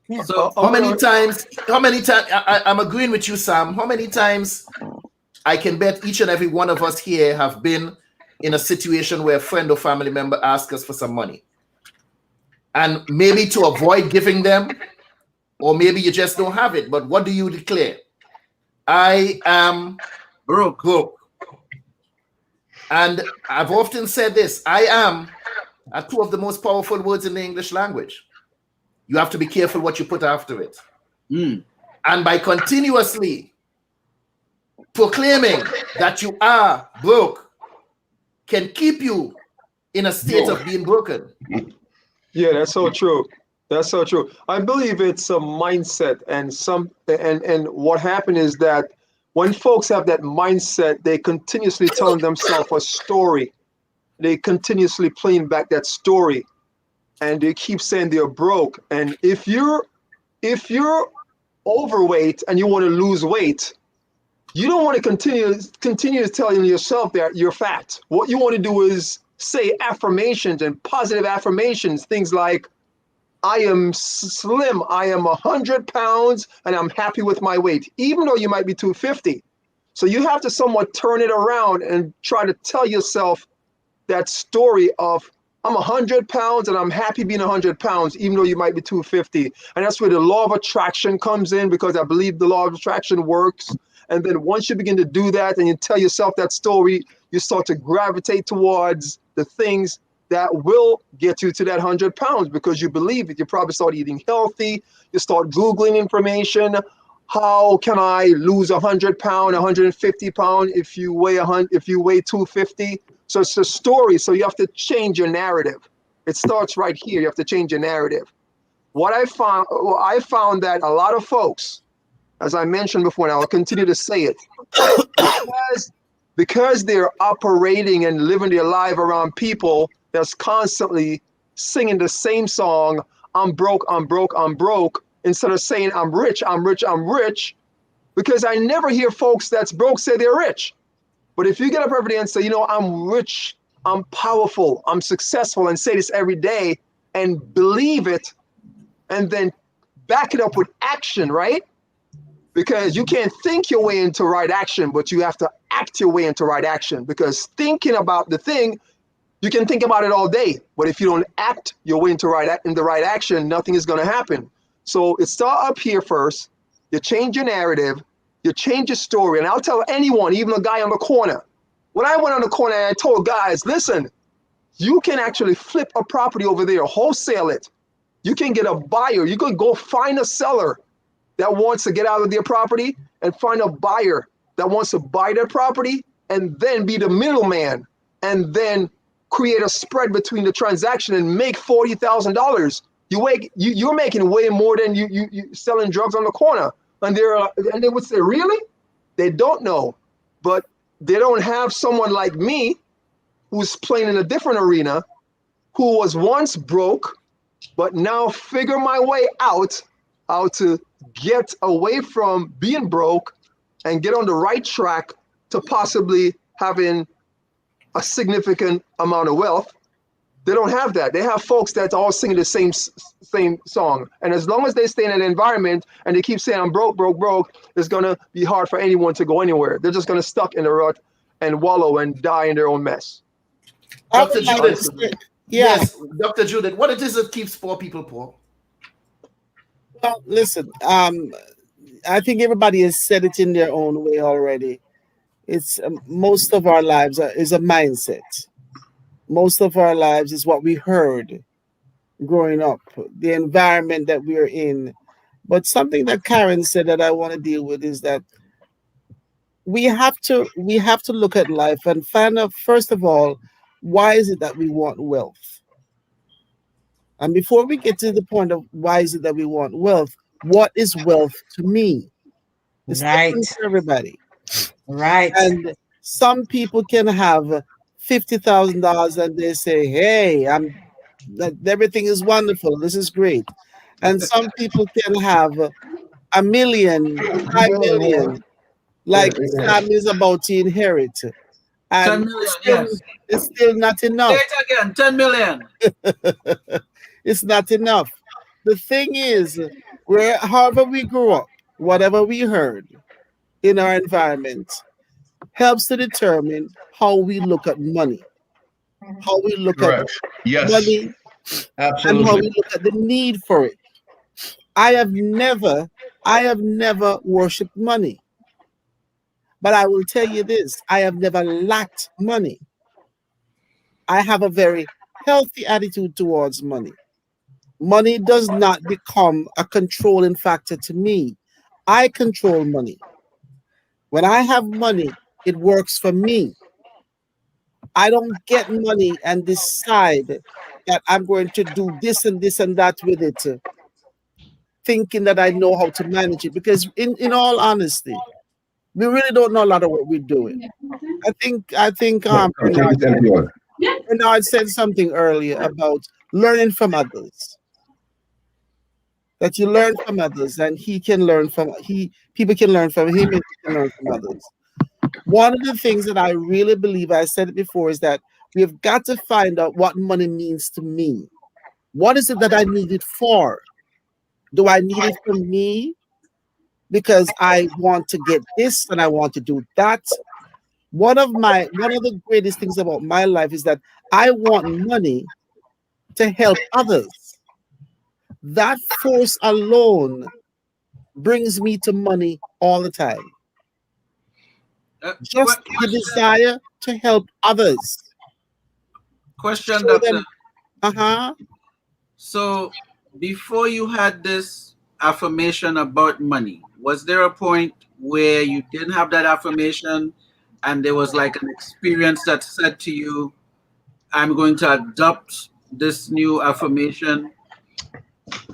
Yeah. So How many times I'm agreeing with you, Sam. How many times I can bet each and every one of us here have been in a situation where a friend or family member asks us for some money, and maybe to avoid giving them, or maybe you just don't have it, but what do you declare? I am broke. And I've often said this: I am are two of the most powerful words in the English language. You have to be careful what you put after it. And by continuously proclaiming that you are broke can keep you in a state of being broken. Yeah, that's so true. That's so true. I believe it's a mindset, and what happened is that when folks have that mindset, they continuously telling themselves a story. They continuously playing back that story, and they keep saying they're broke. And if you're overweight and you want to lose weight, you don't want to continue telling yourself that you're fat. What you want to do is say affirmations and positive affirmations, things like, I am slim, I am 100 pounds, and I'm happy with my weight, even though you might be 250. So you have to somewhat turn it around and try to tell yourself that story of, I'm 100 pounds and I'm happy being 100 pounds, even though you might be 250. And that's where the law of attraction comes in, because I believe the law of attraction works. And then once you begin to do that and you tell yourself that story, you start to gravitate towards the things that will get you to that 100 pounds because you believe it. You probably start eating healthy. You start Googling information. How can I lose 100 pounds, 150 pounds if you weigh 250? So it's a story. So you have to change your narrative. It starts right here. You have to change your narrative. What I found that a lot of folks, as I mentioned before, and I'll continue to say it, because they're operating and living their life around people that's constantly singing the same song, I'm broke, I'm broke, I'm broke, instead of saying I'm rich, I'm rich, I'm rich, because I never hear folks that's broke say they're rich. But if you get up every day and say, I'm rich, I'm powerful, I'm successful, and say this every day and believe it, and then back it up with action, right? Because you can't think your way into right action, but you have to act your way into right action. Because thinking about the thing, you can think about it all day, but if you don't act your way into the right action, nothing is going to happen. So it starts up here first. You change your narrative, you change your story. And I'll tell anyone, even a guy on the corner. When I went on the corner, I told guys, listen, you can actually flip a property over there, wholesale it. You can get a buyer. You could go find a seller that wants to get out of their property and find a buyer that wants to buy their property, and then be the middleman and then create a spread between the transaction and make $40,000. You're making way more than you selling drugs on the corner. And they would say, really? They don't know, but they don't have someone like me who's playing in a different arena, who was once broke, but now figure my way out how to get away from being broke and get on the right track to possibly having a significant amount of wealth. They don't have that. They have folks that's all singing the same song. And as long as they stay in an environment and they keep saying, I'm broke, broke, broke, it's going to be hard for anyone to go anywhere. They're just going to stuck in the rut and wallow and die in their own mess. Dr. Judith, Yes. Dr. Judith, what it is that keeps poor people poor? Well, listen, I think everybody has said it in their own way already. It's most of our lives is a mindset. Most of our lives is what we heard growing up, the environment that we are in. But something that Karin said that I want to deal with is that we have to look at life and find out, first of all, why is it that we want wealth? And before we get to the point of why is it that we want wealth, what is wealth to me? It's different for everybody. Right. And some people can have $50,000 and they say, hey, everything is wonderful. This is great. And some people can have $1 million, 5 million, like Sam is about to inherit. 10 And million, it's still not enough. Say it again, 10 million. It's not enough. The thing is, however we grew up, whatever we heard in our environment, helps to determine how we look at money, how we look at money, absolutely, and how we look at the need for it. I have never worshipped money. But I will tell you this, I have never lacked money. I have a very healthy attitude towards money. Money does not become a controlling factor to me. I control money. When I have money, it works for me. I don't get money and decide that I'm going to do this and this and that with it, thinking that I know how to manage it. Because in all honesty, we really don't know a lot of what we're doing. I think Bernard said something earlier about learning from others. That you learn from others, and people can learn from him, and he can learn from others. One of the things that I really believe, I said it before, is that we've got to find out what money means to me. What is it that I need it for? Do I need it for me because I want to get this and I want to do that? One of the greatest things about my life is that I want money to help others. That force alone brings me to money all the time. Just the desire to help others. Question, Doctor. So before you had this affirmation about money, was there a point where you didn't have that affirmation and there was like an experience that said to you, I'm going to adopt this new affirmation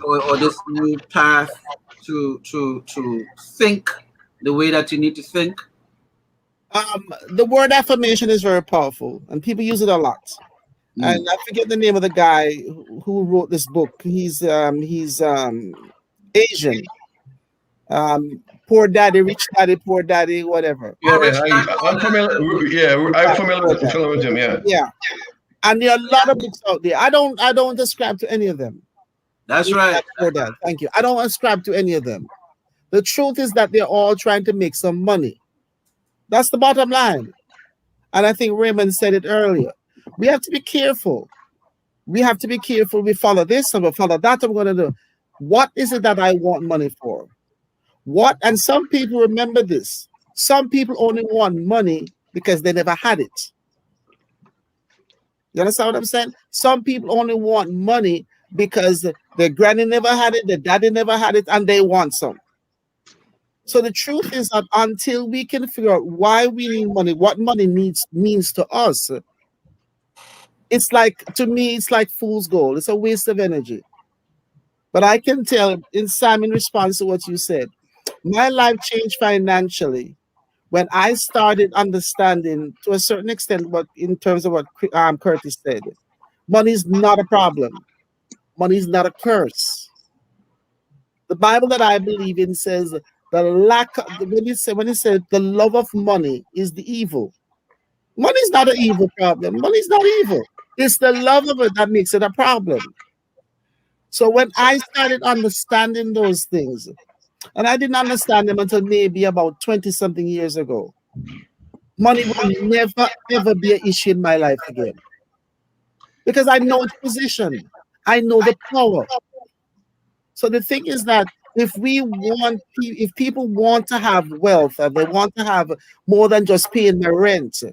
or this new path to think the way that you need to think? The word affirmation is very powerful and people use it a lot. And I forget the name of the guy who wrote this book. He's Asian. Poor Daddy, Rich Daddy, Poor Daddy, whatever. I'm familiar. I'm familiar with him. Yeah. And there are a lot of books out there. I don't ascribe to any of them. That's right. Poor Dad. Thank you. I don't ascribe to any of them. The truth is that they're all trying to make some money. That's the bottom line. And I think Raymond said it earlier. We have to be careful. We have to be careful. We follow this and we follow that. I'm going to do. What is it that I want money for? What? And some people remember this. Some people only want money because they never had it. You understand what I'm saying? Some people only want money because their granny never had it, their daddy never had it, and they want some. So the truth is that until we can figure out why we need money, what money means to us, it's like, to me, it's like fool's gold. It's a waste of energy. But I can tell, in response to what you said, my life changed financially when I started understanding, to a certain extent, what in terms of what Curtis said, money is not a problem. Money is not a curse. The Bible that I believe in says the lack of, when it said the love of money is the evil. Money is not an evil problem. Money is not evil. It's the love of it that makes it a problem. So when I started understanding those things, and I didn't understand them until maybe about 20 something years ago, money will never ever be an issue in my life again. Because I know its position. I know the power. So the thing is that if people want to have wealth and they want to have more than just paying their rent,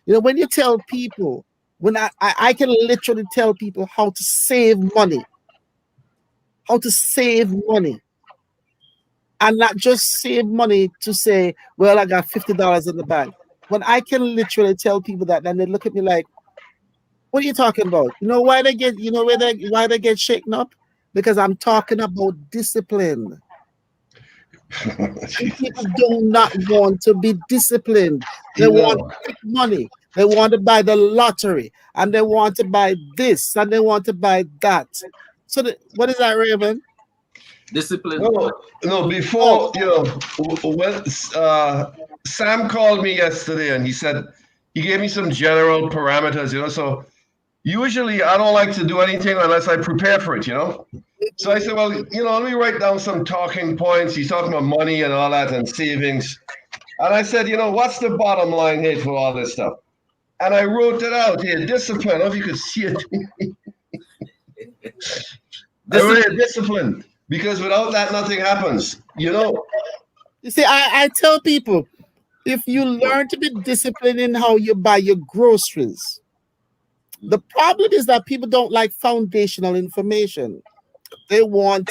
when you tell people, when I can literally tell people how to save money, and not just save money to say, well, I got $50 in the bank. When I can literally tell people that, then they look at me like, what are you talking about? You know why they get shaken up? Because I'm talking about discipline. People do not want to be disciplined. They want quick money. They want to buy the lottery, and they want to buy this, and they want to buy that. So what is that, Raymond? Discipline. No. Before when Sam called me yesterday, and he gave me some general parameters. So usually I don't like to do anything unless I prepare for it. So I said, well, let me write down some talking points. He's talking about money and all that and savings. And I said, what's the bottom line here for all this stuff? And I wrote it out here, discipline. I don't know if you could see it. I wrote it, discipline. Because without that, nothing happens, You see, I tell people, if you learn to be disciplined in how you buy your groceries, the problem is that people don't like foundational information. They want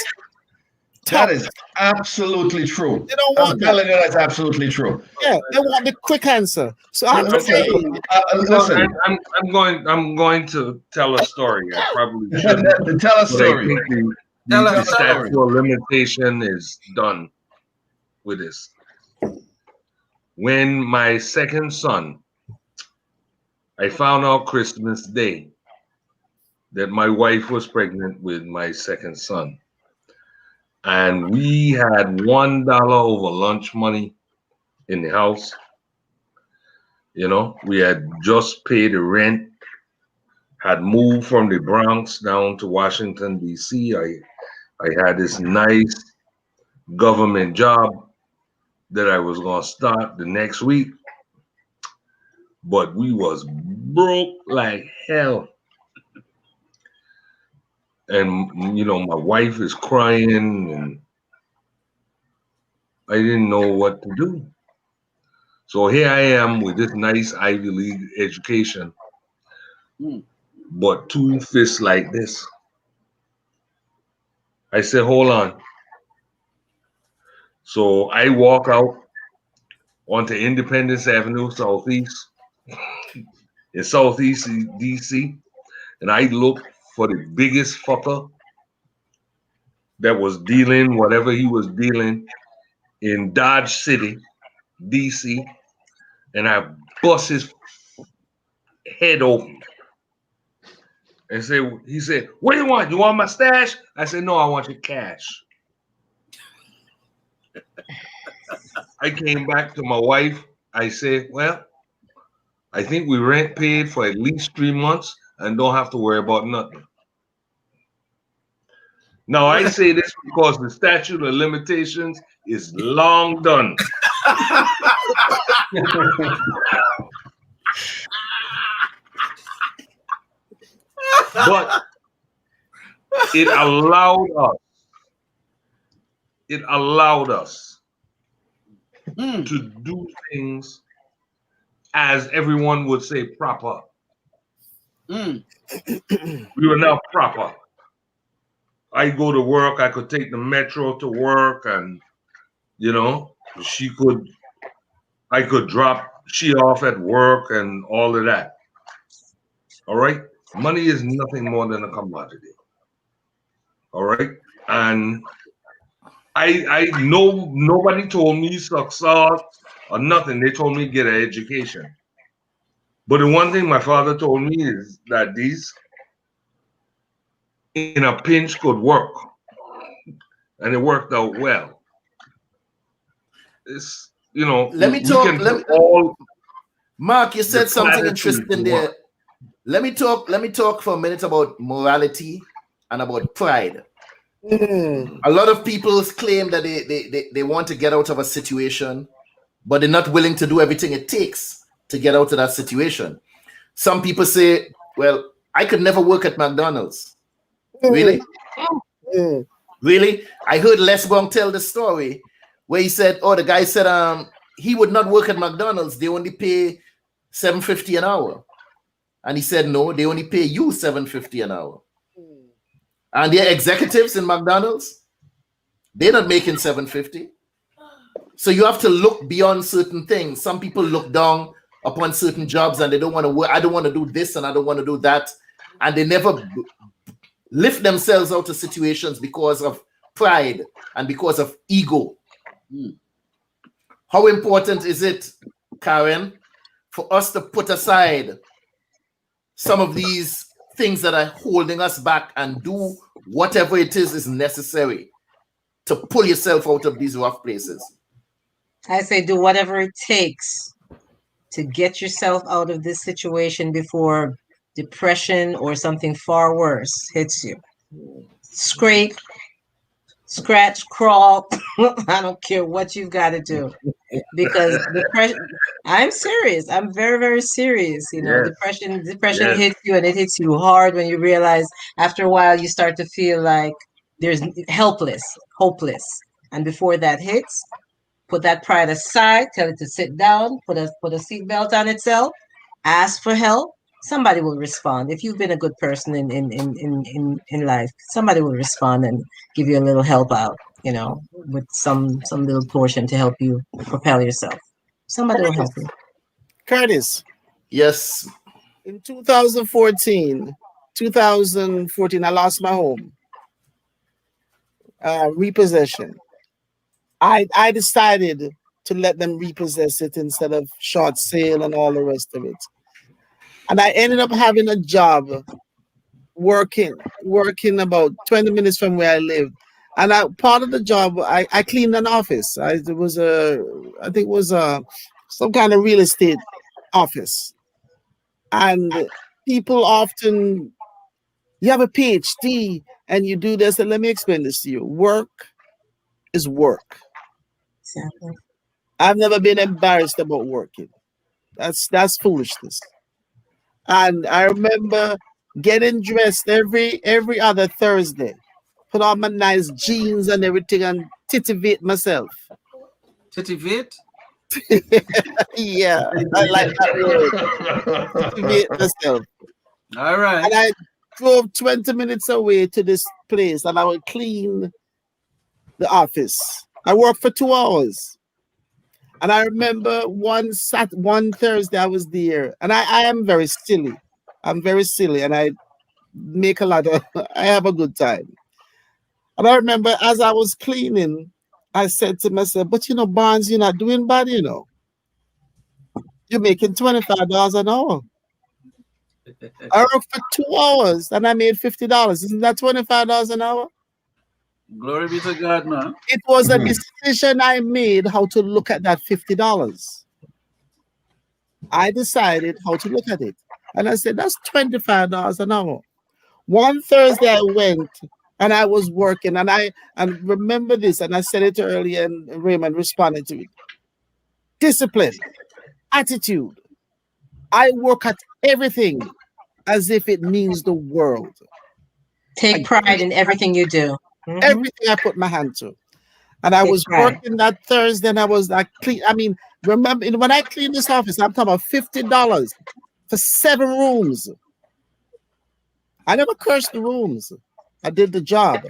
that is absolutely true. They don't want I'm telling you, that's absolutely true. Yeah, they want the quick answer. So I have to say, listen, I'm going to tell a story. I probably shouldn't. Tell a story. The statute of limitation is done with this. When my second son, I found out Christmas Day that my wife was pregnant with my second son. And we had $1 over lunch money in the house. We had just paid the rent, had moved from the Bronx down to Washington, D.C. I had this nice government job that I was going to start the next week. But we was broke like hell. And, my wife is crying, and I didn't know what to do. So here I am with this nice Ivy League education, but two fists like this. I said, hold on. So I walk out onto Independence Avenue, Southeast, in Southeast DC, and I look for the biggest fucker that was dealing whatever he was dealing in Dodge City, DC, and I bust his head open. And he said, what do you want? You want my stash? I said, no, I want your cash. I came back to my wife. I said, well, I think we rent paid for at least 3 months and don't have to worry about nothing. Now, I say this because the statute of limitations is long done. But it allowed us to do things, as everyone would say, proper. We were now proper. I go to work, I could take the metro to work, and I could drop she off at work and all of that. All right? Money is nothing more than a commodity. All right? And I know nobody told me success or nothing. They told me get an education. But the one thing my father told me is that in a pinch could work, and it worked out well. It's, you know, Let me we talk. can put all Mark, you the said something platitudes interesting to there. work. Let me talk for a minute about morality and about pride. A lot of people claim that they want to get out of a situation, but they're not willing to do everything it takes to get out of that situation. Some people say, well, I could never work at McDonald's. Really? Really? I heard Les Brown tell the story where he said, oh, the guy said he would not work at McDonald's. They only pay $7.50 an hour. And he said, no, they only pay you $7.50 an hour. And they're executives in McDonald's. They're not making $7.50. So you have to look beyond certain things. Some people look down upon certain jobs and they don't want to work. I don't want to do this and I don't want to do that. And they never lift themselves out of situations because of pride and because of ego. How important is it, Karin, for us to put aside some of these things that are holding us back and do whatever it is necessary to pull yourself out of these rough places? I say do whatever it takes to get yourself out of this situation before depression or something far worse hits you. Scrape, scratch, crawl. I don't care what you've got to do, because depression. I'm serious. I'm very, very serious. You know, Yes. depression Yes. hits you, and it hits you hard when you realize after a while you start to feel like there's hopeless. And before that hits, put that pride aside. Tell it to sit down. Put a seatbelt on itself. Ask for help. Somebody will respond. If you've been a good person in life, somebody will respond and give you a little help out, you know, with some little portion to help you propel yourself. Somebody will help you. Curtis, Yes. in 2014, I lost my home. Repossession. I decided to let them repossess it instead of short sale and all the rest of it. And I ended up having a job working about 20 minutes from where I lived. And part of the job, I cleaned an office. I think it was some kind of real estate office. And people often, you have a PhD and you do this. And let me explain this to you. Work is work. Exactly. I've never been embarrassed about working. That's foolishness. And I remember getting dressed every other Thursday, put on my nice jeans and everything, and titivate myself. Titivate? Yeah, I like that word. Titivate myself. All right. And I drove 20 minutes away to this place, and I would clean the office. I worked for 2 hours. And I remember one Thursday I was there, and I am very silly. I'm very silly, and I make a lot of, I have a good time. And I remember as I was cleaning, I said to myself, but you know, Barnes, you're not doing bad, you know. You're making $25 an hour. I worked for 2 hours and I made $50. Isn't that $25 an hour? Glory be to God, man. It was a decision I made how to look at that $50. I decided how to look at it. And I said, that's $25 an hour. One Thursday I went and I was working, and remember this, and I said it earlier, and Raymond responded to it. Discipline, attitude. I work at everything as if it means the world. Take pride in everything you do. Everything I put my hand to. And I was working that Thursday, and I was like, I mean, remember when I cleaned this office, I'm talking about $50 for 7 rooms. I never cursed the rooms. I did the job.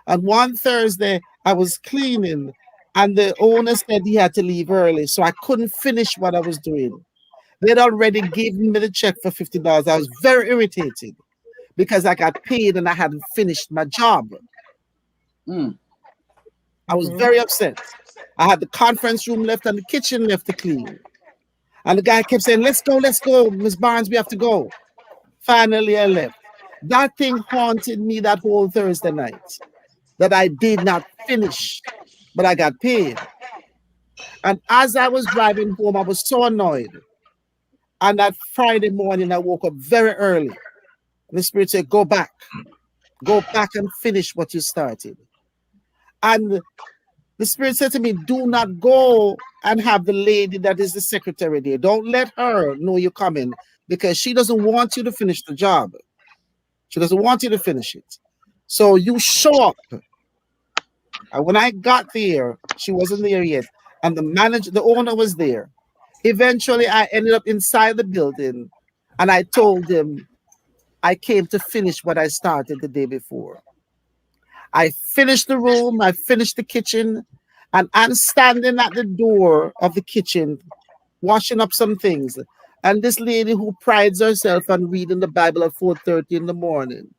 And one Thursday, I was cleaning, and the owner said he had to leave early, so I couldn't finish what I was doing. They'd already given me the check for $50. I was very irritated because I got paid and I hadn't finished my job. I was very upset. I had the conference room left and the kitchen left to clean. And the guy kept saying, let's go, Miss Barnes, we have to go. Finally, I left. That thing haunted me that whole Thursday night, that I did not finish, but I got paid. And as I was driving home, I was so annoyed. And that Friday morning, I woke up very early. And the Spirit said, go back and finish what you started. And the Spirit said to me, do not go and have the lady that is the secretary there. Don't let her know you're coming, because she doesn't want you to finish the job. She doesn't want you to finish it. So you show up. And when I got there, she wasn't there yet. And the owner was there. Eventually, I ended up inside the building, and I told him I came to finish what I started the day before. I finished the room, I finished the kitchen, and I'm standing at the door of the kitchen, washing up some things. And this lady who prides herself on reading the Bible at 4:30 in the morning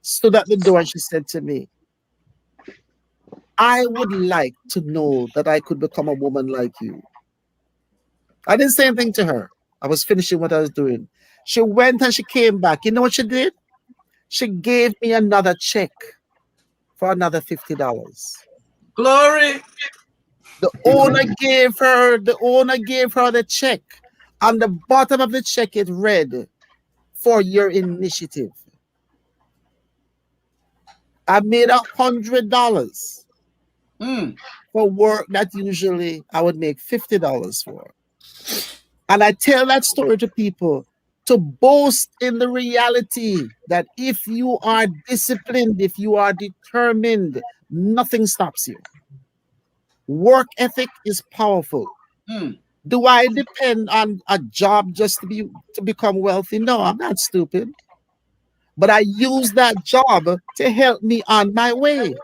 stood at the door and she said to me, I would like to know that I could become a woman like you. I didn't say anything to her. I was finishing what I was doing. She went and she came back. You know what she did? She gave me another check for another $50. Glory. The owner gave her the check. On the bottom of the check, it read, for your initiative. I made $100 for work that usually I would make $50 for. And I tell that story to people to boast in the reality that if you are disciplined, if you are determined, nothing stops you. Work ethic is powerful. Do I depend on a job just to become wealthy? No, I'm not stupid. But I use that job to help me on my way.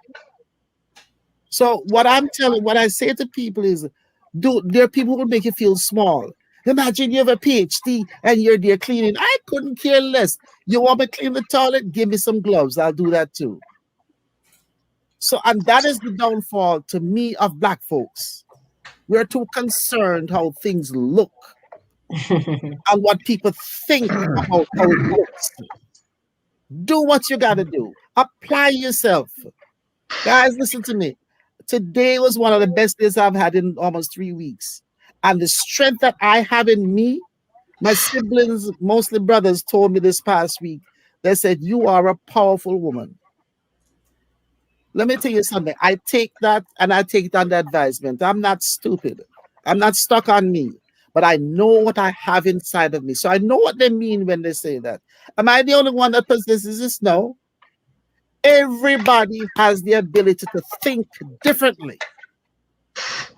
So what I say to people is, there are people who will make you feel small. Imagine you have a PhD and you're there cleaning. I couldn't care less. You want me to clean the toilet? Give me some gloves. I'll do that too. So, and that is the downfall to me of Black folks. We're too concerned how things look and what people think about how it looks. Do what you got to do. Apply yourself. Guys, listen to me. Today was one of the best days I've had in almost 3 weeks. And the strength that I have in me, my siblings, mostly brothers, told me this past week. They said, you are a powerful woman. Let me tell you something. I take that and I take it under advisement. I'm not stupid. I'm not stuck on me. But I know what I have inside of me. So I know what they mean when they say that. Am I the only one that possesses this? No. Everybody has the ability to think differently.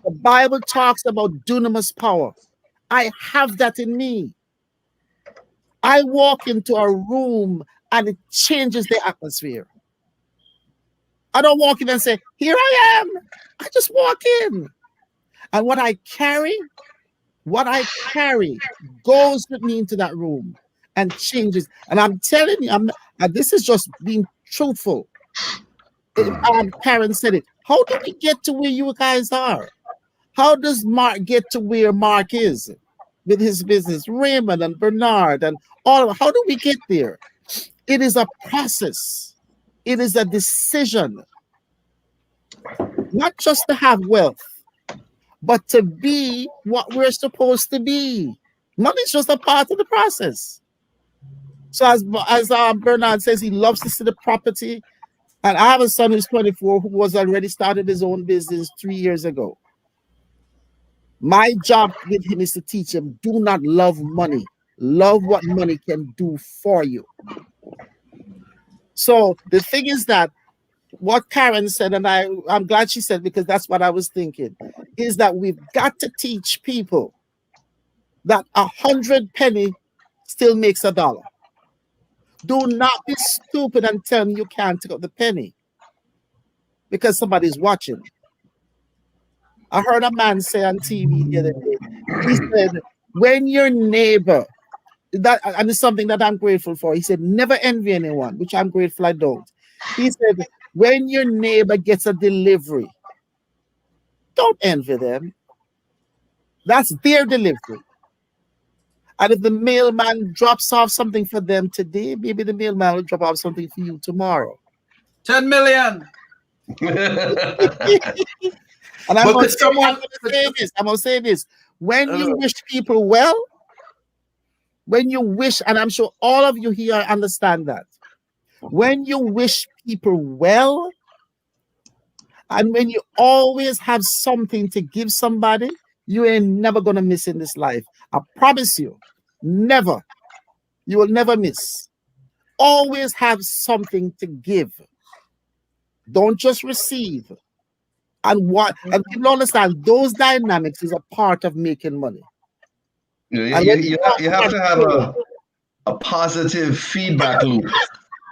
The Bible talks about dunamis power. I have that in me. I walk into a room and it changes the atmosphere. I don't walk in and say, here I am. I just walk in. And what I carry goes with me into that room and changes. And I'm telling you, and this is just being truthful. Karin said it. How do we get to where you guys are? How does Mark get to where Mark is with his business? Raymond and Bernard and all of. How do we get there? It is a process. It is a decision. Not just to have wealth, but to be what we're supposed to be. Money is just a part of the process. So as Bernard says, he loves to see the property. And I have a son who's 24 who was already started his own business 3 years ago. My job with him is to teach him, do not love money. Love what money can do for you. So the thing is that what Karin said, and I'm glad she said, because that's what I was thinking, is that we've got to teach people that 100 penny still makes $1. Do not be stupid and tell me you can't take up the penny because somebody's watching. I heard a man say on TV the other day, he said, when your neighbor, and it's something that I'm grateful for, he said, never envy anyone, which I'm grateful I don't. He said, when your neighbor gets a delivery, don't envy them. That's their delivery. And if the mailman drops off something for them today, maybe the mailman will drop off something for you tomorrow. 10 million. And I'm But going could someone to say this. When you wish people well, when you wish, and I'm sure all of you here understand that, when you wish people well, and when you always have something to give somebody, you ain't never going to miss in this life. I promise you, never. You will never miss. Always have something to give. Don't just receive. And people understand those dynamics is a part of making money. You have to have a positive feedback loop.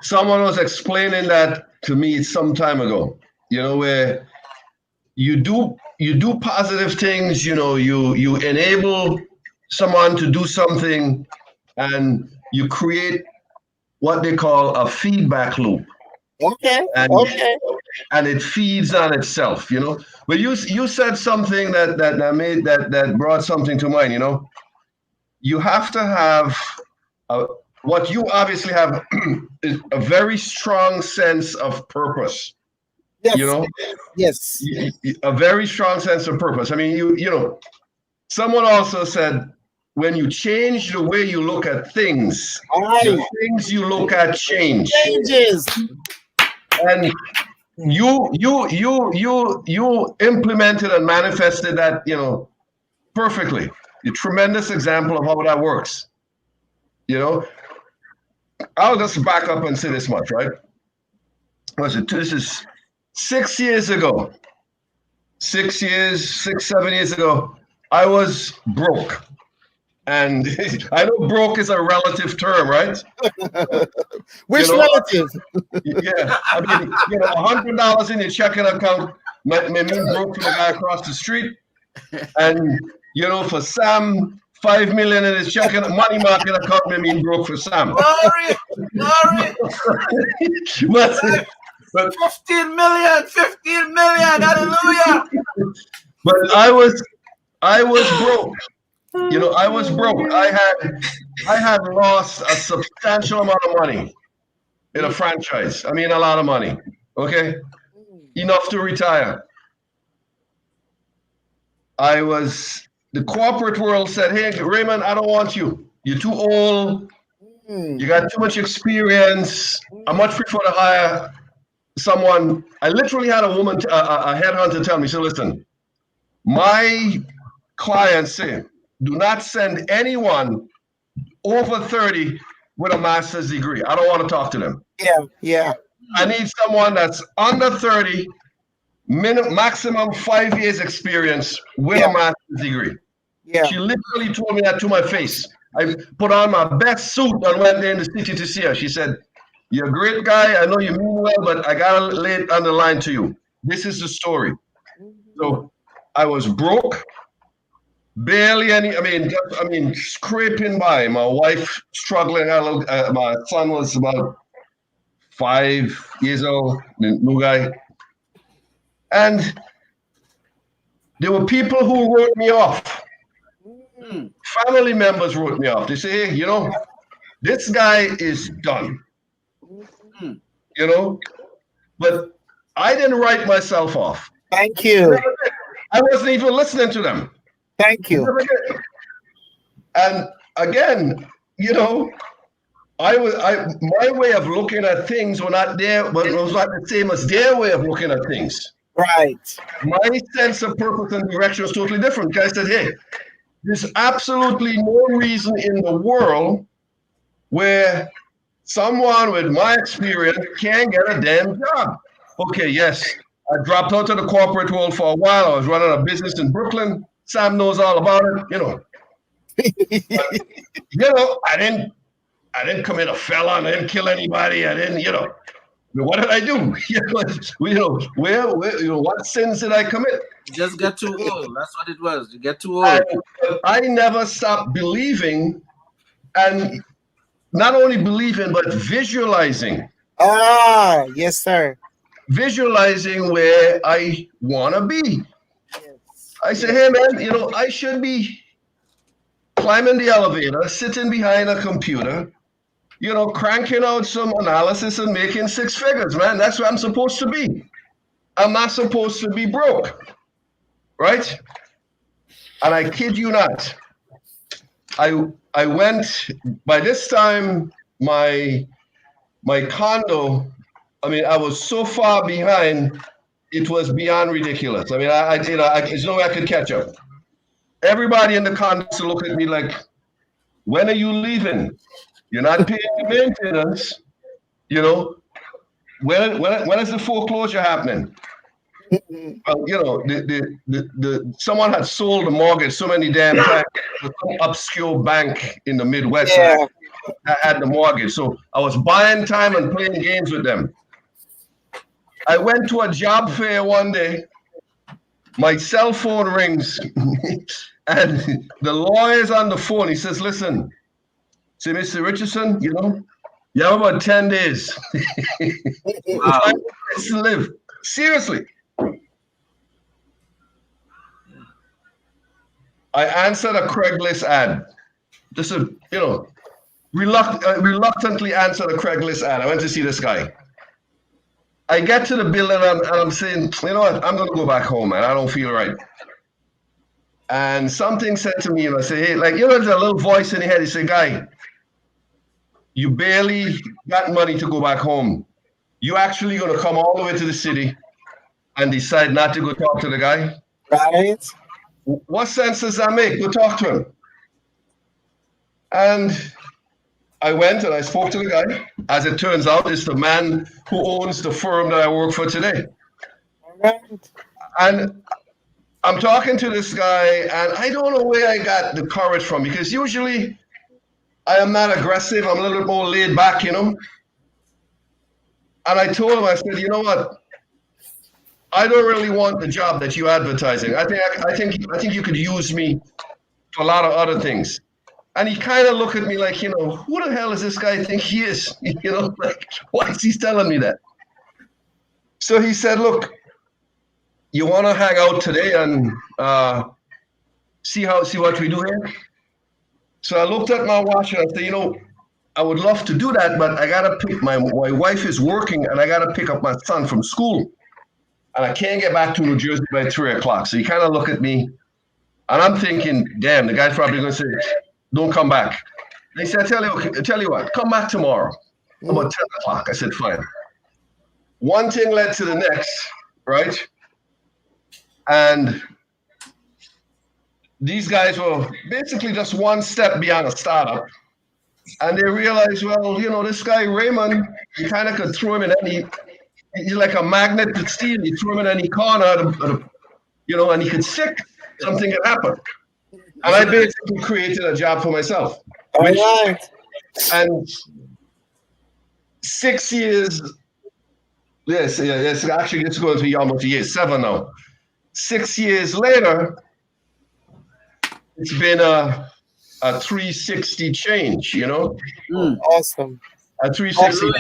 Someone was explaining that to me some time ago. Where you do positive things. You enable someone to do something, and you create what they call a feedback loop. Okay. And it feeds on itself, But you said something that brought something to mind, You have to have what you obviously have is a very strong sense of purpose. Yes. Yes. A very strong sense of purpose. I mean, someone also said, when you change the way you look at things, the things you look at changes. And you implemented and manifested that, perfectly. A tremendous example of how that works. I'll just back up and say this much, right? This is 6 years ago. 6, 7 years ago, I was broke. And I know broke is a relative term, right? Which relative? Yeah, I mean, $100 in your checking account may mean broke for the guy across the street. And, for Sam, 5 million in his checking money market account may mean broke for Sam. Glory! But 15 million, hallelujah! But I was broke. I was broke. I had lost a substantial amount of money in a franchise. I mean, a lot of money. Okay, enough to retire. The corporate world said, "Hey, Raymond, I don't want you. You're too old. You got too much experience. I much prefer to hire someone." I literally had a woman, a headhunter, tell me, "So listen, my clients say, do not send anyone over 30 with a master's degree. I don't want to talk to them. Yeah. I need someone that's under 30, maximum 5 years experience with a master's degree." Yeah. She literally told me that to my face. I put on my best suit and went there in the city to see her. She said, "You're a great guy. I know you mean well, but I got to lay it on the line to you. This is the story." So I was broke. Barely any, scraping by. My wife struggling. My son was about 5 years old, the new guy. And there were people who wrote me off. Family members wrote me off. They say, "Hey, this guy is done." But I didn't write myself off. Thank you. I wasn't even listening to them. Thank you. And again, my way of looking at things were not there, but it was not the same as their way of looking at things. Right. My sense of purpose and direction was totally different. I said, "Hey, there's absolutely no reason in the world where someone with my experience can't get a damn job." Okay, yes, I dropped out of the corporate world for a while. I was running a business in Brooklyn. Sam knows all about it, I didn't commit a felon. I didn't kill anybody. I didn't, what did I do? What sins did I commit? You just got too old. That's what it was. You get too old. I never stopped believing, and not only believing, but visualizing. Yes, sir. Visualizing where I want to be. I say, "Hey, man, I should be climbing the elevator, sitting behind a computer, you know, cranking out some analysis and making six figures, man. That's where I'm supposed to be. I'm not supposed to be broke, right? And I kid you not, I went, by this time, my condo, I mean, I was so far behind, it was beyond ridiculous. I mean, there's no way I could catch up. Everybody in the condo used to look at me like, when are you leaving? You're not paying the maintenance, you know. When is the foreclosure happening? Well, you know, the someone had sold the mortgage so many damn times to some obscure bank in the Midwest. Yeah. I had the mortgage, so I was buying time and playing games with them. I went to a job fair one day. My cell phone rings, and the lawyer's on the phone. He says, "Listen, say, Mr. Richardson, you know, you have about 10 days Wow. to live." Seriously. I answered a Craigslist ad. Just a, you know, reluctantly answered a Craigslist ad. I went to see this guy. I get to the building and I'm saying, you know what, I'm gonna go back home, man. I don't feel right. And something said to me, and I say, hey, like, you know, there's a little voice in the head. He said, guy, you barely got money to go back home. You actually gonna come all the way to the city and decide not to go talk to the guy? Right. What sense does that make? Go talk to him. And I went and I spoke to the guy. As it turns out, it's the man who owns the firm that I work for today. Right. And I'm talking to this guy, and I don't know where I got the courage from, because usually I am not aggressive. I'm a little bit more laid back, you know. And I told him, I said, you know what? I don't really want the job that you're advertising. I think you could use me for a lot of other things. And he kind of looked at me like, you know, who the hell does this guy think he is? You know, like, why is he telling me that? So he said, look, you want to hang out today and see what we do here? So I looked at my watch and I said, you know, I would love to do that, but I got to pick, my wife is working and I got to pick up my son from school. And I can't get back to New Jersey by 3 o'clock. So he kind of looked at me, and I'm thinking, damn, the guy's probably going to say, don't come back. And he said, tell you what, come back tomorrow, about 10 o'clock. I said, fine. One thing led to the next, right? And these guys were basically just one step beyond a startup. And they realized, well, you know, this guy, Raymond, you kind of could throw him in any, he's like a magnet to steel. You throw him in any corner, you know, and he could stick. Something could happen. And I basically created a job for myself. And 6 years, yes, actually it's going to be almost a year, 7 now. 6 years later, it's been a 360 change, you know? Awesome. A 360.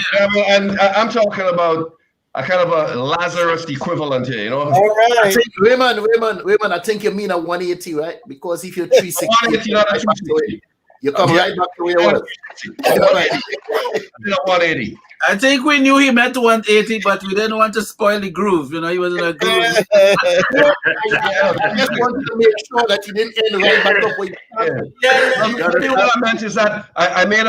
And I'm talking about a kind of a Lazarus equivalent here, you know? All right. I think, Raymond, I think you mean a 180, right? Because if you're 360, 180, not a 360. You come right back to where you were. 180. I think we knew he meant 180, but we didn't want to spoil the groove. You know, he was in a groove. I just wanted to make sure that you didn't end right back up where you What I meant is that I made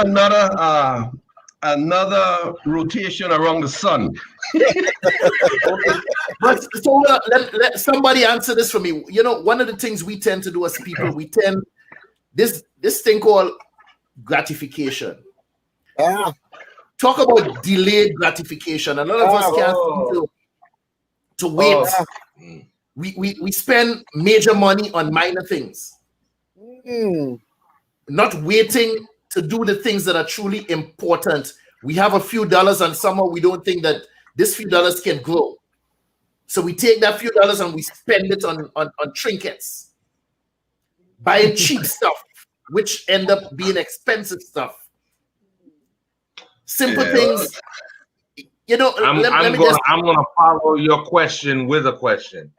another rotation around the sun. But so let somebody answer this for me. You know, one of the things we tend to do as people, we tend this thing called gratification. Yeah. Talk about delayed gratification. A lot of us can't seem to wait. We spend major money on minor things, not waiting to do the things that are truly important. We have a few dollars and somehow we don't think that this few dollars can grow. So we take that few dollars and we spend it on trinkets, buying cheap stuff, which end up being expensive stuff. Simple things. You know, I'm gonna follow your question with a question.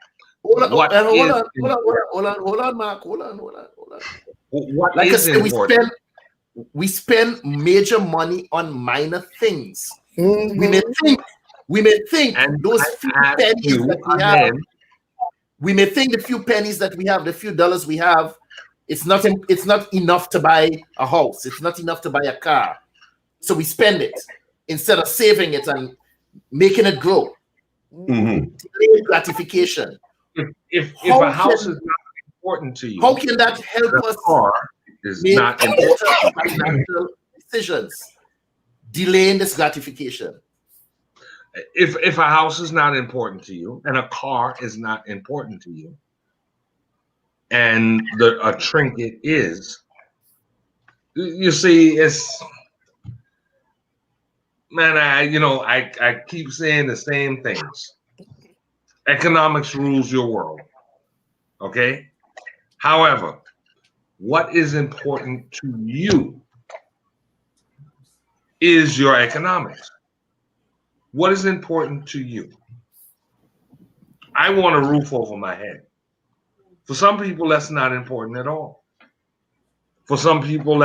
Hold on, what hold is on, hold on, Mark. Hold on. what Like I is said, important? we spend major money on minor things. Mhm. We may think And those I few ask pennies you that we have. again, We may think the few pennies that we have, the few dollars we have, it's not enough to buy a house. It's not enough to buy a car. So we spend it instead of saving it and making it grow. Mhm. Delayed gratification. if How a house can- is not important to you, How can that help the us car is make not important. better financial decisions? Delaying this gratification. If a house is not important to you and a car is not important to you, and a trinket is, you see, it's, man, I keep saying the same things. Economics rules your world. Okay? However, what is important to you is your economics. What is important to you? I want a roof over my head. For some people, that's not important at all. For some people,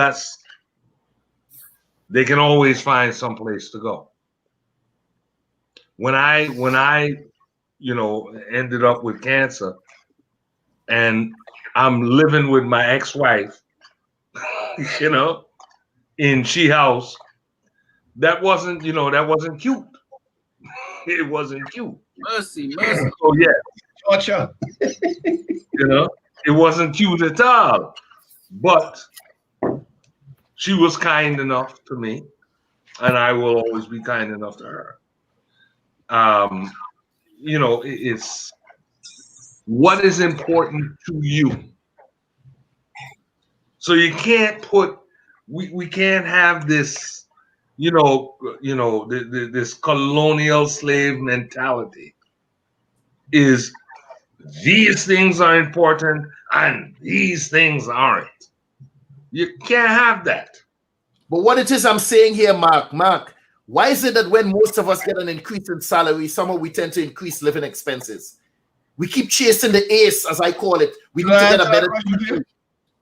they can always find some place to go. When I ended up with cancer and I'm living with my ex-wife, in she house, that wasn't cute. It wasn't cute. Mercy. So yeah, Gotcha. it wasn't cute at all. But she was kind enough to me, and I will always be kind enough to her. It's what is important to you. So you can't we can't have this, this colonial slave mentality. Is these things are important and these things aren't. You can't have that. But what it is I'm saying here, Mark, why is it that when most of us get an increase in salary, somehow we tend to increase living expenses? We keep chasing the ace, as I call it. We need to get a better TV.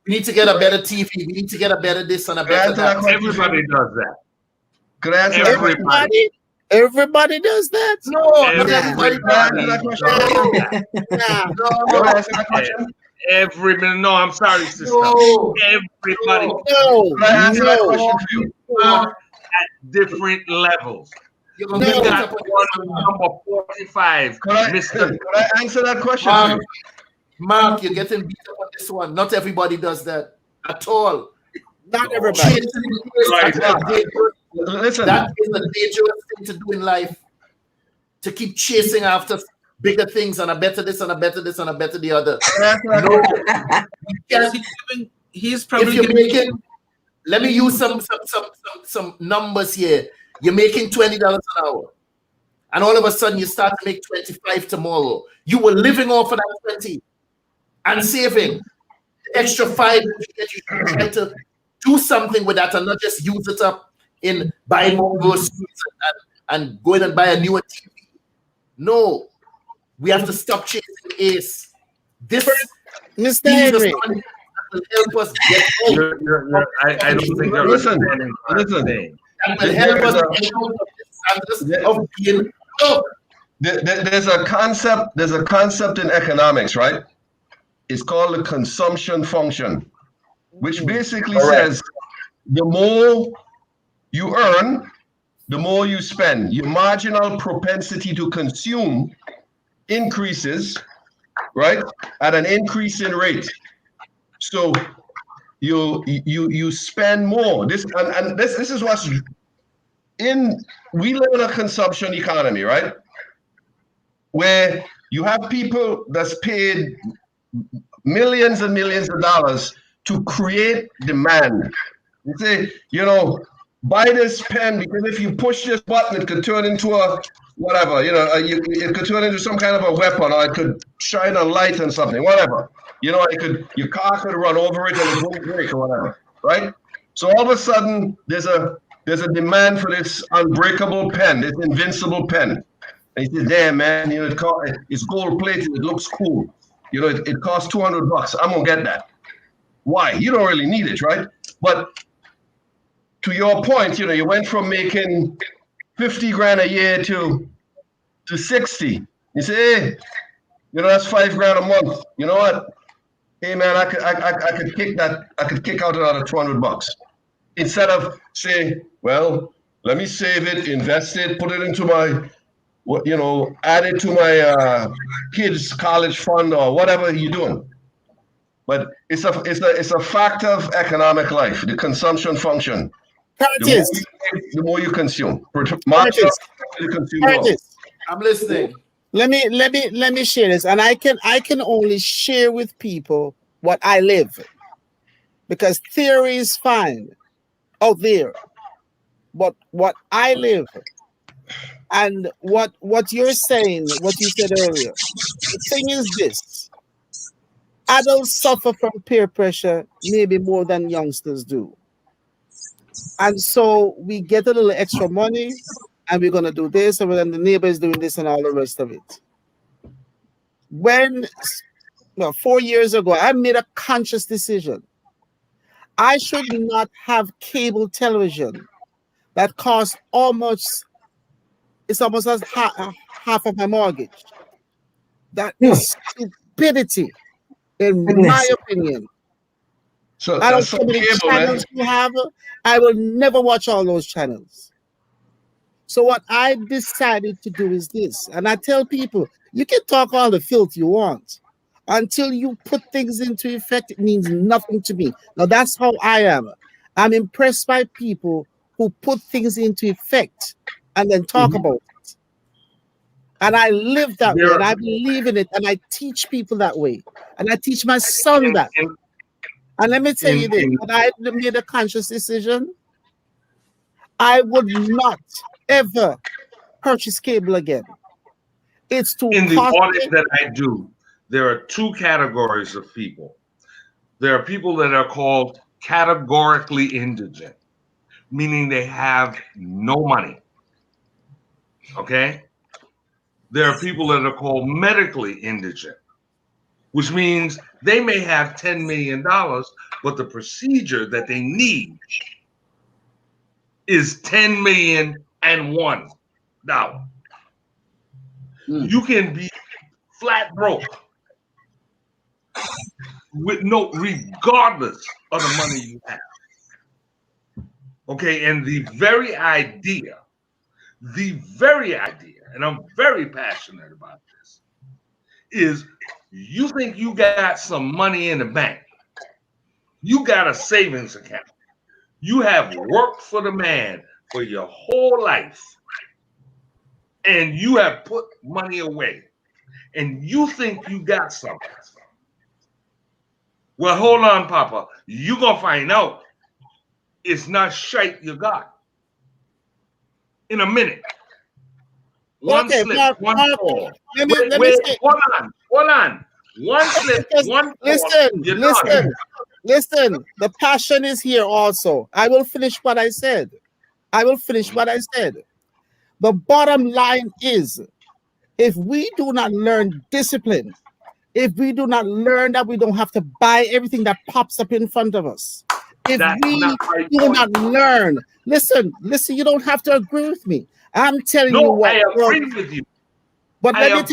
We need to get a better TV. We need to get a better this and a better that. Everybody does that. Could I answer that question? Everybody does that? No, not everybody does that. Could I answer that question? No, I'm sorry, sister. No. Everybody Could I answer that question for you? are at different levels. You're You gonna get beat got up on one this number 45, Could I Mr. answer that question for you? Mark, you're getting beat up on this one. Not everybody does that at all. Not everybody. Listen. That is a dangerous thing to do in life. To keep chasing after bigger things and a better this and a better this and a better the other. Yes, he's probably if you're making, let me use some numbers here. You're making $20 an hour, and all of a sudden you start to make 25 tomorrow. You were living off of that 20 and saving the extra 5 that you try to do something with that and not just use it up in buying more groceries and going and buy a newer TV. No, we have to stop chasing ace. This Mr. Henry. will help us get out. I don't think you're Listen. That will help us get out of this status of being broke. There's a concept in economics, right? It's called the consumption function, which basically says the more you earn, the more you spend. Your marginal propensity to consume increases, right, at an increasing rate. So you spend more. This is what's we live in a consumption economy, right? Where you have people that's paid millions and millions of dollars to create demand. You say, buy this pen because if you push this button, it could turn into a whatever, it could turn into some kind of a weapon, or it could shine a light on something, whatever. Your car could run over it and it won't break or whatever, right? So all of a sudden, there's a demand for this unbreakable pen, this invincible pen. And he said, damn, man, you know, it's gold plated. It looks cool. You know, it costs $200. I'm going to get that. Why? You don't really need it, right? But to your point, you know, you went from making 50 grand a year to 60. You say, hey, you know, that's $5 grand a month. You know what? Hey man, I could kick that. I could kick out another $200 instead of saying, well, let me save it, invest it, put it into my, you know, add it to my kids' college fund or whatever you're doing. But it's a fact of economic life, the consumption function. The more you consume, you consume more. I'm listening. Let me share this, and I can only share with people what I live, because theory is fine out there, but what I live and what you're saying, what you said earlier. The thing is this: adults suffer from peer pressure maybe more than youngsters do. And so we get a little extra money and we're going to do this, and then the neighbor is doing this and all the rest of it. When, 4 years ago, I made a conscious decision. I should not have cable television that costs it's almost as half of my mortgage. That is stupidity, in my opinion. So I don't care how many channels you have. I will never watch all those channels. So what I decided to do is this, and I tell people, you can talk all the filth you want. Until you put things into effect, it means nothing to me. Now that's how I am. I'm impressed by people who put things into effect and then talk about it. And I live that way, and I believe in it, and I teach people that way. And I teach my son that. And let me tell you this, when I made a conscious decision, I would not ever purchase cable again. It's too costly. In the audit that I do, there are two categories of people. There are people that are called categorically indigent, meaning they have no money. Okay? There are people that are called medically indigent, which means they may have $10 million, but the procedure that they need is $10,000,001. You can be flat broke regardless of the money you have. Okay, and the very idea, and I'm very passionate about this, is you think you got some money in the bank. You got a savings account. You have worked for the man for your whole life. And you have put money away. And you think you got something. Well, hold on, Papa. You're going to find out it's not shite you got. In a minute. One slip, one fall. Hold on. One slip, one fall. Listen. The passion is here also. I will finish what I said. The bottom line is, if we do not learn discipline, if we do not learn that we don't have to buy everything that pops up in front of us, if we do not learn, listen, you don't have to agree with me. I'm telling you what. I agree with you. But let me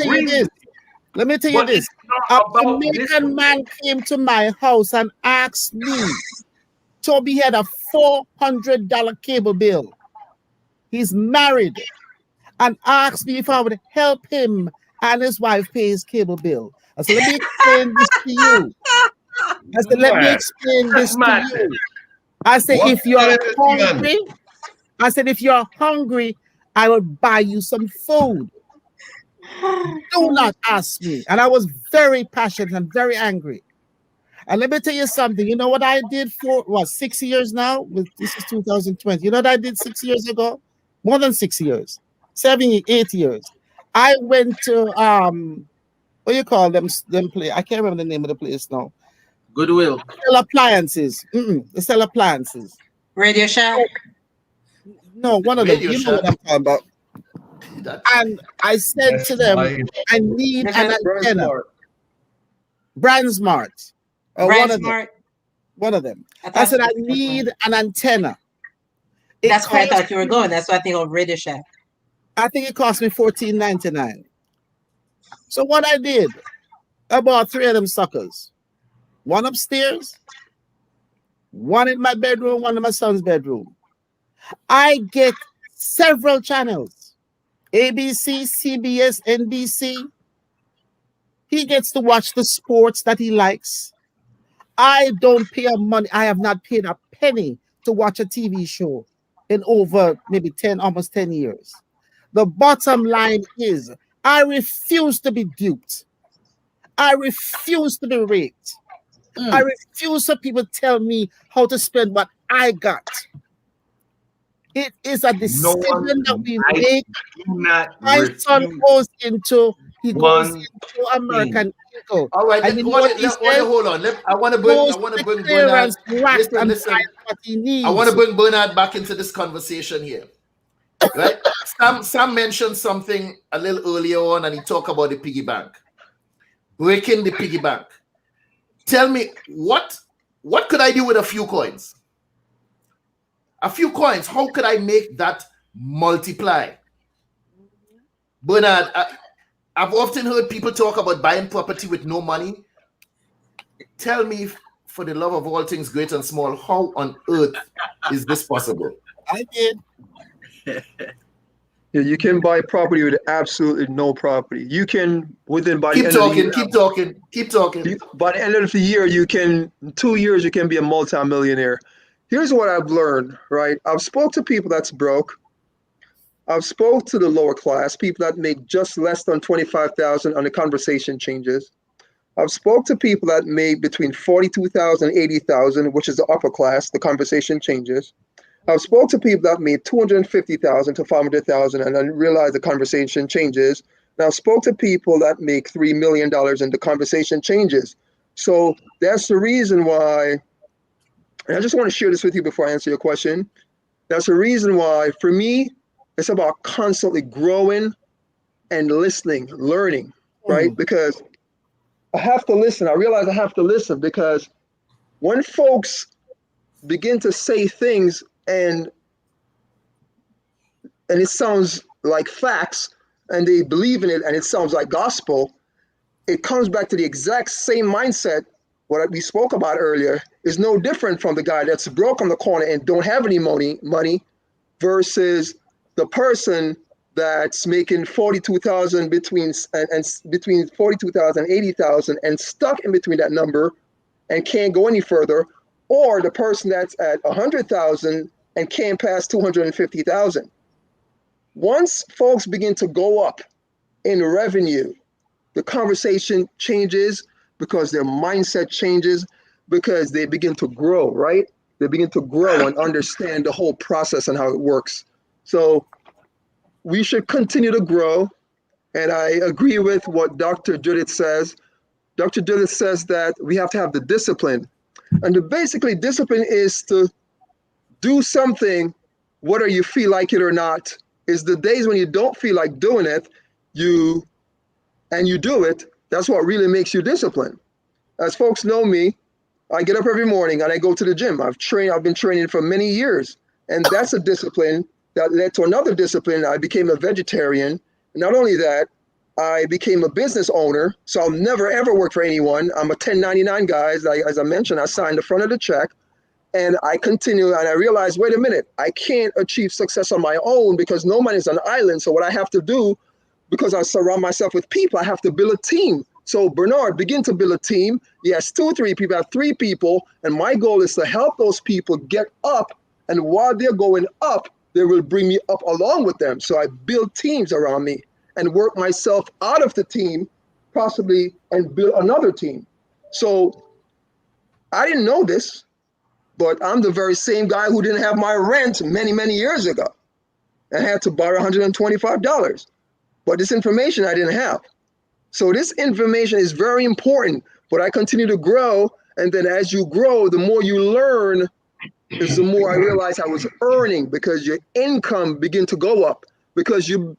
tell you this. A Jamaican man came to my house and asked me, told me he had a $400 cable bill. He's married, and asked me if I would help him and his wife pay his cable bill. I said, let me explain this to you. I said, if you're hungry, I will buy you some food. Do not ask me. And I was very passionate and very angry. And let me tell you something. You know what I did for 6 years now? This is 2020. You know what I did 6 years ago? More than 6 years. 7, 8 years. I went to what do you call them place? I can't remember the name of the place now. Goodwill. They sell appliances. Radio Shack? No, one of them. You know what I'm talking about. And I said to them, I need an antenna. Brand Smart. Brand Smart. One of them. I said, I need an antenna. That's where I thought you were going. That's why I think of Radio Shack. I think it cost me $14.99. So what I did, I bought 3 of them suckers. One upstairs, one in my bedroom, one in my son's bedroom. I get several channels. ABC, CBS, NBC. He gets to watch the sports that he likes. I don't pay money. I have not paid a penny to watch a TV show in over maybe almost 10 years. The bottom line is I refuse to be duped. I refuse to be raped. I refuse for people to tell me how to spend what I got. It is a decision that we make. My son goes into American Eagle. All right, hold on. I want to bring Bernard. I want to bring Bernard back into this conversation here. Right? Sam mentioned something a little earlier on, and he talked about the piggy bank, breaking the piggy bank. Tell me what could I do with a few coins? A few coins. How could I make that multiply? Bernard, I've often heard people talk about buying property with no money. Tell me, for the love of all things great and small, how on earth is this possible? I did. Yeah, you can buy property with absolutely no property. You can keep talking. By the end of the year, in 2 years, you can be a multimillionaire. Here's what I've learned, right? I've spoke to people that's broke. I've spoke to the lower class, people that make just less than $25,000, and the conversation changes. I've spoke to people that make between $42,000 and $80,000, which is the upper class. The conversation changes. I've spoke to people that made $250,000 to $500,000, and I realize the conversation changes. And I've spoke to people that make $3 million, and the conversation changes. So that's the reason why. And I just want to share this with you before I answer your question. That's the reason why, for me, it's about constantly growing and listening, learning, right? Because I have to listen. I realize I have to listen, because when folks begin to say things and it sounds like facts and they believe in it and it sounds like gospel, it comes back to the exact same mindset. What we spoke about earlier is no different from the guy that's broke on the corner and don't have any money versus the person that's making $42,000 between $42,000 and $80,000 and stuck in between that number and can't go any further, or the person that's at $100,000 and can't pass $250,000. Once folks begin to go up in revenue, the conversation changes because their mindset changes, because they begin to grow, right? They begin to grow and understand the whole process and how it works. So we should continue to grow. And I agree with what Dr. Judith says. Dr. Judith says that we have to have the discipline. And basically, discipline is to do something, whether you feel like it or not. Is the days when you don't feel like doing it, you do it. That's what really makes you disciplined. As folks know me, I get up every morning and I go to the gym. I've been training for many years. And that's a discipline that led to another discipline. I became a vegetarian. Not only that, I became a business owner. So I'll never, ever work for anyone. I'm a 1099 guy. As I mentioned, I signed the front of the check. And I continue and I realized, wait a minute, I can't achieve success on my own because no man is an island. So what I have to do, because I surround myself with people, I have to build a team. So Bernard, begin to build a team. Yes, 2 or 3 people, I have 3 people. And my goal is to help those people get up. And while they're going up, they will bring me up along with them. So I build teams around me and work myself out of the team, possibly, and build another team. So I didn't know this, but I'm the very same guy who didn't have my rent many, many years ago. I had to borrow $125. But this information I didn't have. So this information is very important, but I continue to grow. And then as you grow, the more you learn, is the more I realize I was earning, because your income begin to go up. because you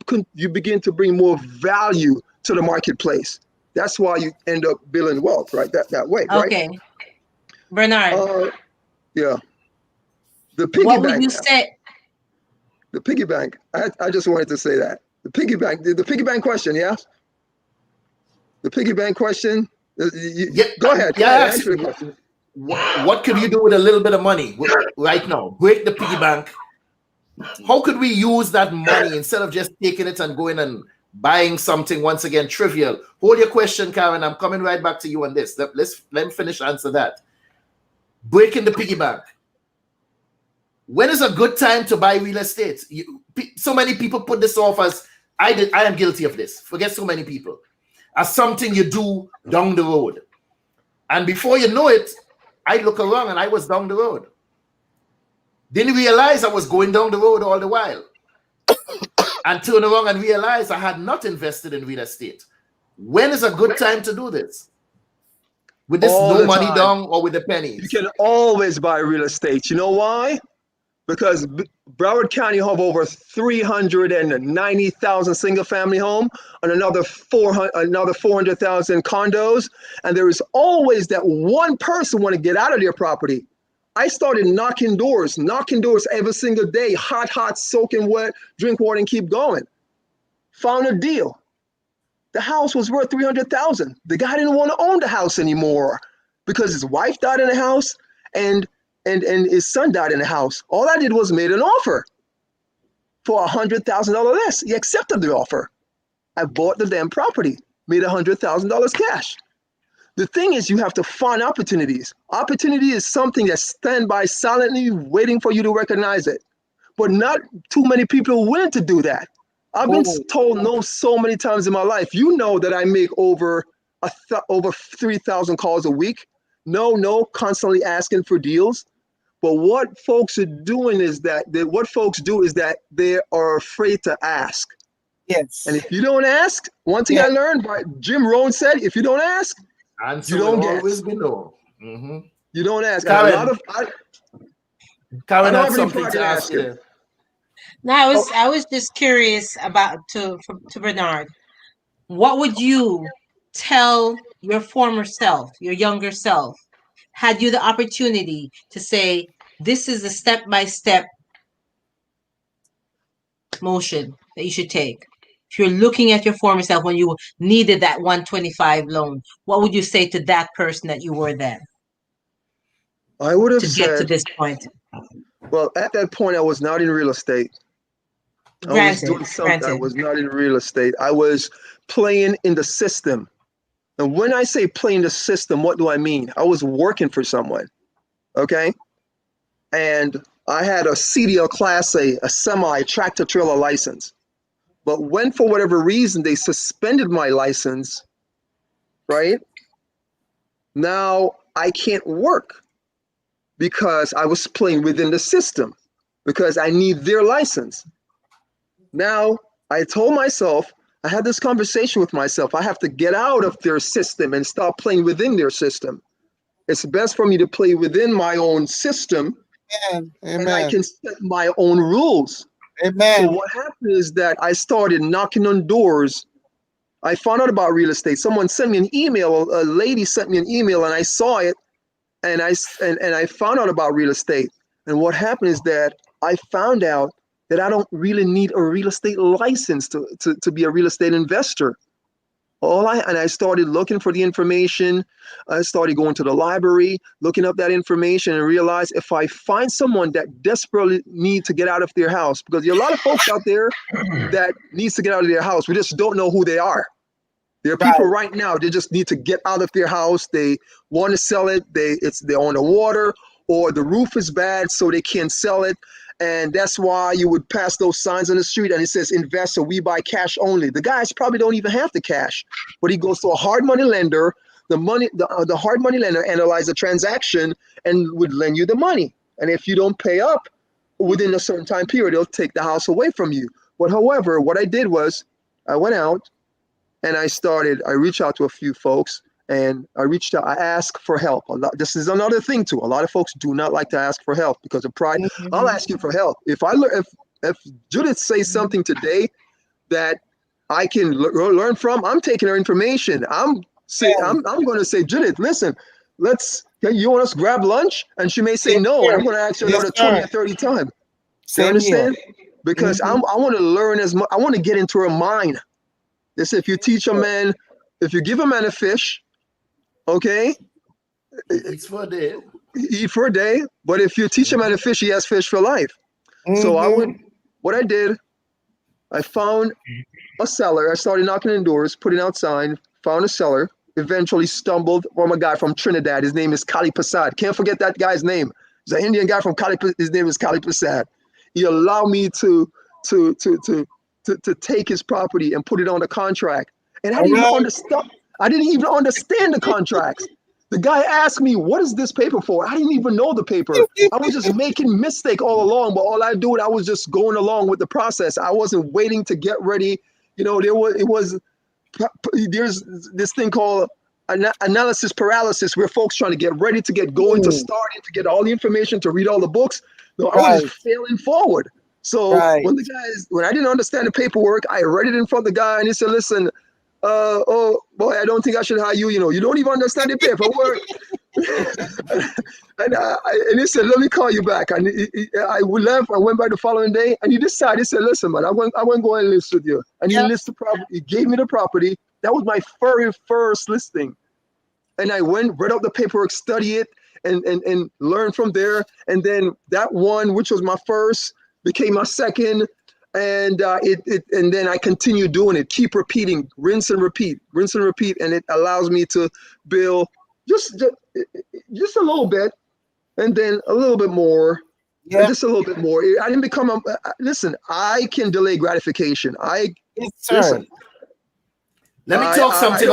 begin to bring more value to the marketplace. That's why you end up building wealth, right? That way, right? Okay. Bernard, Yeah. The piggy what would bank. you say? The piggy bank. I just wanted to say that. The piggy bank. The piggy bank question, yeah? The piggy bank question. Go ahead. Answer the question. What could you do with a little bit of money right now? Break the piggy bank. How could we use that money instead of just taking it and going and buying something once again trivial? Hold your question, Karen. I'm coming right back to you on this. Let me finish answer that. Breaking the piggy bank. When is a good time to buy real estate? So many people put this off as I am guilty of this. Forget so many people. As something you do down the road. And before you know it, I look around and I was down the road. Didn't realize I was going down the road all the while. And turn around and realize I had not invested in real estate. When is a good time to do this? With this no money down or with the pennies? You can always buy real estate. You know why? Because Broward County have over 390,000 single-family home and another 400,000 condos, and there is always that one person want to get out of their property. I started knocking doors every single day, hot, soaking wet, drink water and keep going. Found a deal. The house was worth $300,000. The guy didn't want to own the house anymore because his wife died in the house and his son died in the house. All I did was made an offer for $100,000 less. He accepted the offer. I bought the damn property, made $100,000 cash. The thing is, you have to find opportunities. Opportunity is something that stands by silently waiting for you to recognize it. But not too many people are willing to do that. I've been told no so many times in my life. You know that I make over 3,000 calls a week. No, constantly asking for deals. But what folks are doing is that they are afraid to ask. Yes. And if you don't ask, one thing I learned by Jim Rohn said, if you don't ask, answer you don't get. Always be no. Mm-hmm. You don't ask. Karen, Karen I had something to ask you. Now, I was just curious about to Bernard. What would you tell your former self, your younger self, had you the opportunity to say, this is a step-by-step motion that you should take? If you're looking at your former self when you needed that 125 loan, what would you say to that person that you were then? I would have to said, get to this point. Well, at that point, I was not in real estate. I was doing something. I was not in real estate. I was playing in the system. And when I say playing the system, what do I mean? I was working for someone, okay? And I had a CDL Class A semi-tractor trailer license. But when, for whatever reason, they suspended my license, right? Now I can't work because I was playing within the system because I need their license. Now I told myself, I had this conversation with myself, I have to get out of their system and stop playing within their system. It's best for me to play within my own system. Amen. And I can set my own rules. Amen. So what happened is that I started knocking on doors. I found out about real estate. Someone sent me an email. A lady sent me an email, and I saw it, and I found out about real estate. And what happened is that I found out that I don't really need a real estate license to be a real estate investor. And I started looking for the information. I started going to the library, looking up that information, and realized if I find someone that desperately needs to get out of their house, because there are a lot of folks out there that needs to get out of their house. We just don't know who they are. There are people right now, they just need to get out of their house. They want to sell it. They're on the water, or the roof is bad, so they can't sell it. And that's why you would pass those signs on the street and it says investor, we buy cash only. The guys probably don't even have the cash, but he goes to a hard money lender. The hard money lender analyzes the transaction and would lend you the money. And if you don't pay up within a certain time period, they'll take the house away from you. But however, what I did was I went out and I reached out to a few folks. And I asked for help. This is another thing too. A lot of folks do not like to ask for help because of pride. I'll ask you for help. If if Judith says something today that I can learn from, I'm taking her information. I'm going to say, Judith, listen, you want us to grab lunch? And she may say no, and I'm going to ask her another 20 or 30 times. You understand? Because I want to learn as much. I want to get into her mind. They say if you teach a man, if you give a man a fish, okay, Eats for a day. Eat for a day. But if you teach a man a fish, he has fish for life. So what I did, I found a seller. I started knocking on doors, putting outside, found a seller, eventually stumbled on a guy from Trinidad. His name is Kali Prasad. Can't forget that guy's name. He's an Indian guy from Kali. His name is Kali Prasad. He allowed me to take his property and put it on the contract. And I didn't even understand the contracts. The guy asked me, what is this paper for? I didn't even know the paper. I was just making mistake all along, but all I do, I was just going along with the process. I wasn't waiting to get ready. You know, there's this thing called analysis paralysis, where folks trying to get ready to get going, to starting, to get all the information, to read all the books. No, I was just failing forward. So when I didn't understand the paperwork, I read it in front of the guy, and he said, listen, oh boy, I don't think I should hire you. You know, you don't even understand the paperwork. and he said, let me call you back. And I left. I went back the following day, and he decided. He said, listen, man, I want to go and list with you. And he listed the property. He gave me the property. That was my very first listing. And I went, read out the paperwork, study it, and learn from there. And then that one, which was my first, became my second. And and then I continue doing it, keep repeating, rinse and repeat, and it allows me to build just a little bit, and then a little bit more, and just a little bit more. I didn't become listen. I can delay gratification. Listen. Let me talk something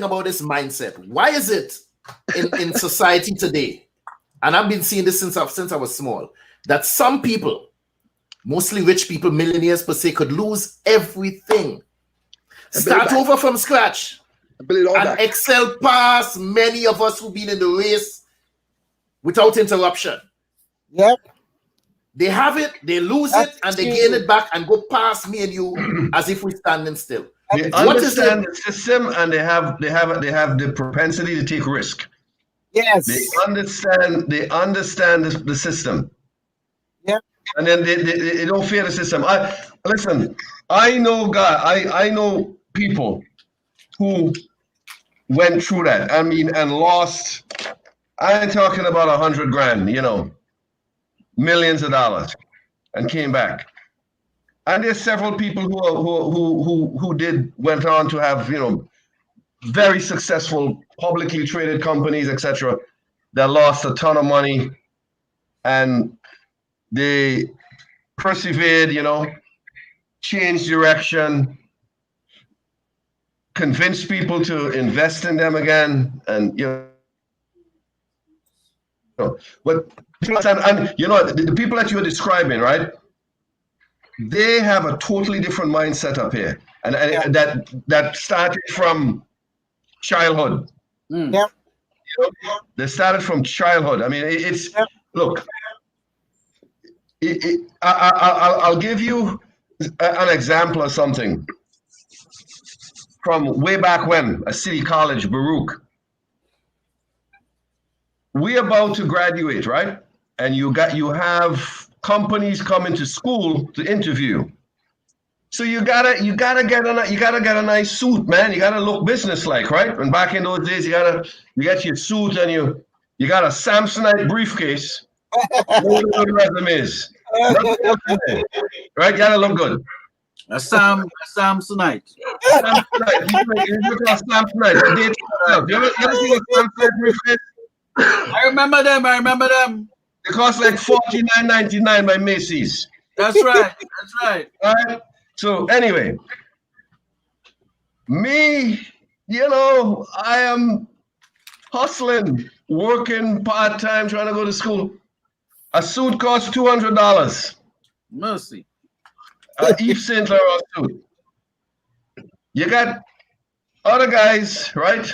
about this mindset. Why is it in society today, and I've been seeing this since I was small, that some people, mostly rich people, millionaires per se, could lose everything, start over from scratch, and excel past many of us who've been in the race without interruption. Yep. They have it, they lose it, and they gain it back and go past me and you as if we're standing still. They understand the system, and they have the propensity to take risk. Yes. They understand the system. Yeah. And then they don't fear the system. I know people who went through that. I mean, and lost. I ain't talking about 100 grand, you know, millions of dollars, and came back. And there's several people who went on to have, you know, very successful publicly traded companies, etc., that lost a ton of money, and they persevered, you know, changed direction, convinced people to invest in them again, and you know, but and you know, the people that you're describing, right? They have a totally different mindset up here, and that started from childhood. Yeah. You know, they started from childhood. I mean, look. I'll give you an example of something from way back when, a city college, Baruch. We're about to graduate, right? And you have companies coming to school to interview. So you gotta get a nice suit, man. You gotta look businesslike, right? And back in those days, you get your suit, and you got a Samsonite briefcase. No resumes. Right? You gotta look good. A Samsonite. Samsonite. You look at Samsonite. You ever see a Samsonite briefcase? I remember them. It costs like $49.99 by Macy's. That's right. All right. So anyway, me, you know, I am hustling, working part-time, trying to go to school. A suit costs $200. Mercy. Yves Saint Laurent suit. You got other guys, right?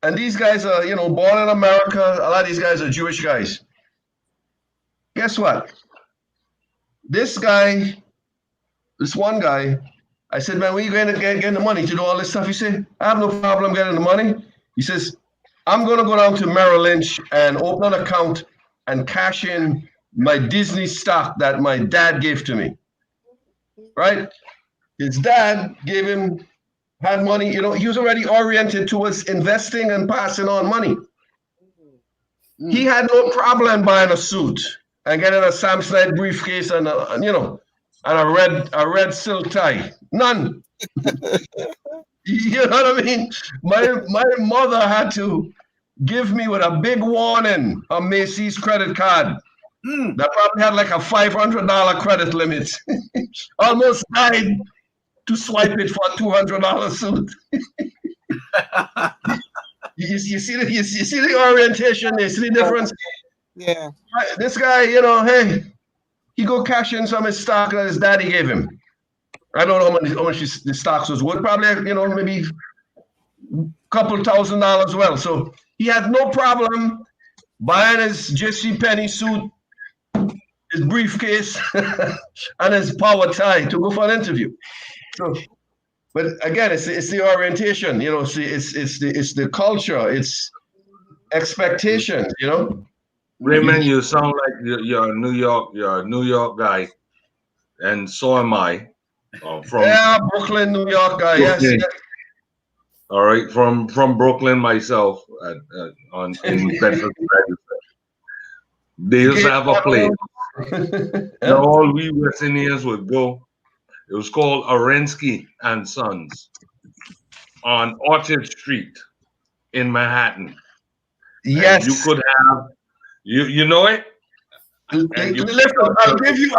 And these guys are, you know, born in America. A lot of these guys are Jewish guys. Guess what? this one guy, I said, man, where you going to get the money to do all this stuff? He said, I have no problem getting the money. He says, I'm going to go down to Merrill Lynch and open an account and cash in my Disney stock that my dad gave to me. Right? His dad had money, you know, he was already oriented towards investing and passing on money. He had no problem buying a suit and getting a Samsonite briefcase and a red silk tie. None. You know what I mean? My mother had to give me with a big warning a Macy's credit card. That probably had like a $500 credit limit. Almost died to swipe it for a $200 suit. You see the orientation, you see the difference? Yeah. This guy, you know, hey, he go cash in some of his stock that his daddy gave him. I don't know how much the stocks was worth, probably, you know, maybe a couple $1,000 well. So he had no problem buying his J.C. Penney suit, his briefcase, and his power tie to go for an interview. So, but again, it's the orientation, you know. See, it's the culture, it's expectations, you know. Raymond, you sound like you're a New York guy, and so am I. From Brooklyn, New York guy. Brooklyn. Yes. All right, from Brooklyn myself, in Bedford. They used to have a place. And all we West Indians would go. It was called Arensky and Sons on Orchard Street in Manhattan. Yes. And you could have, you know it? Listen, I'll give you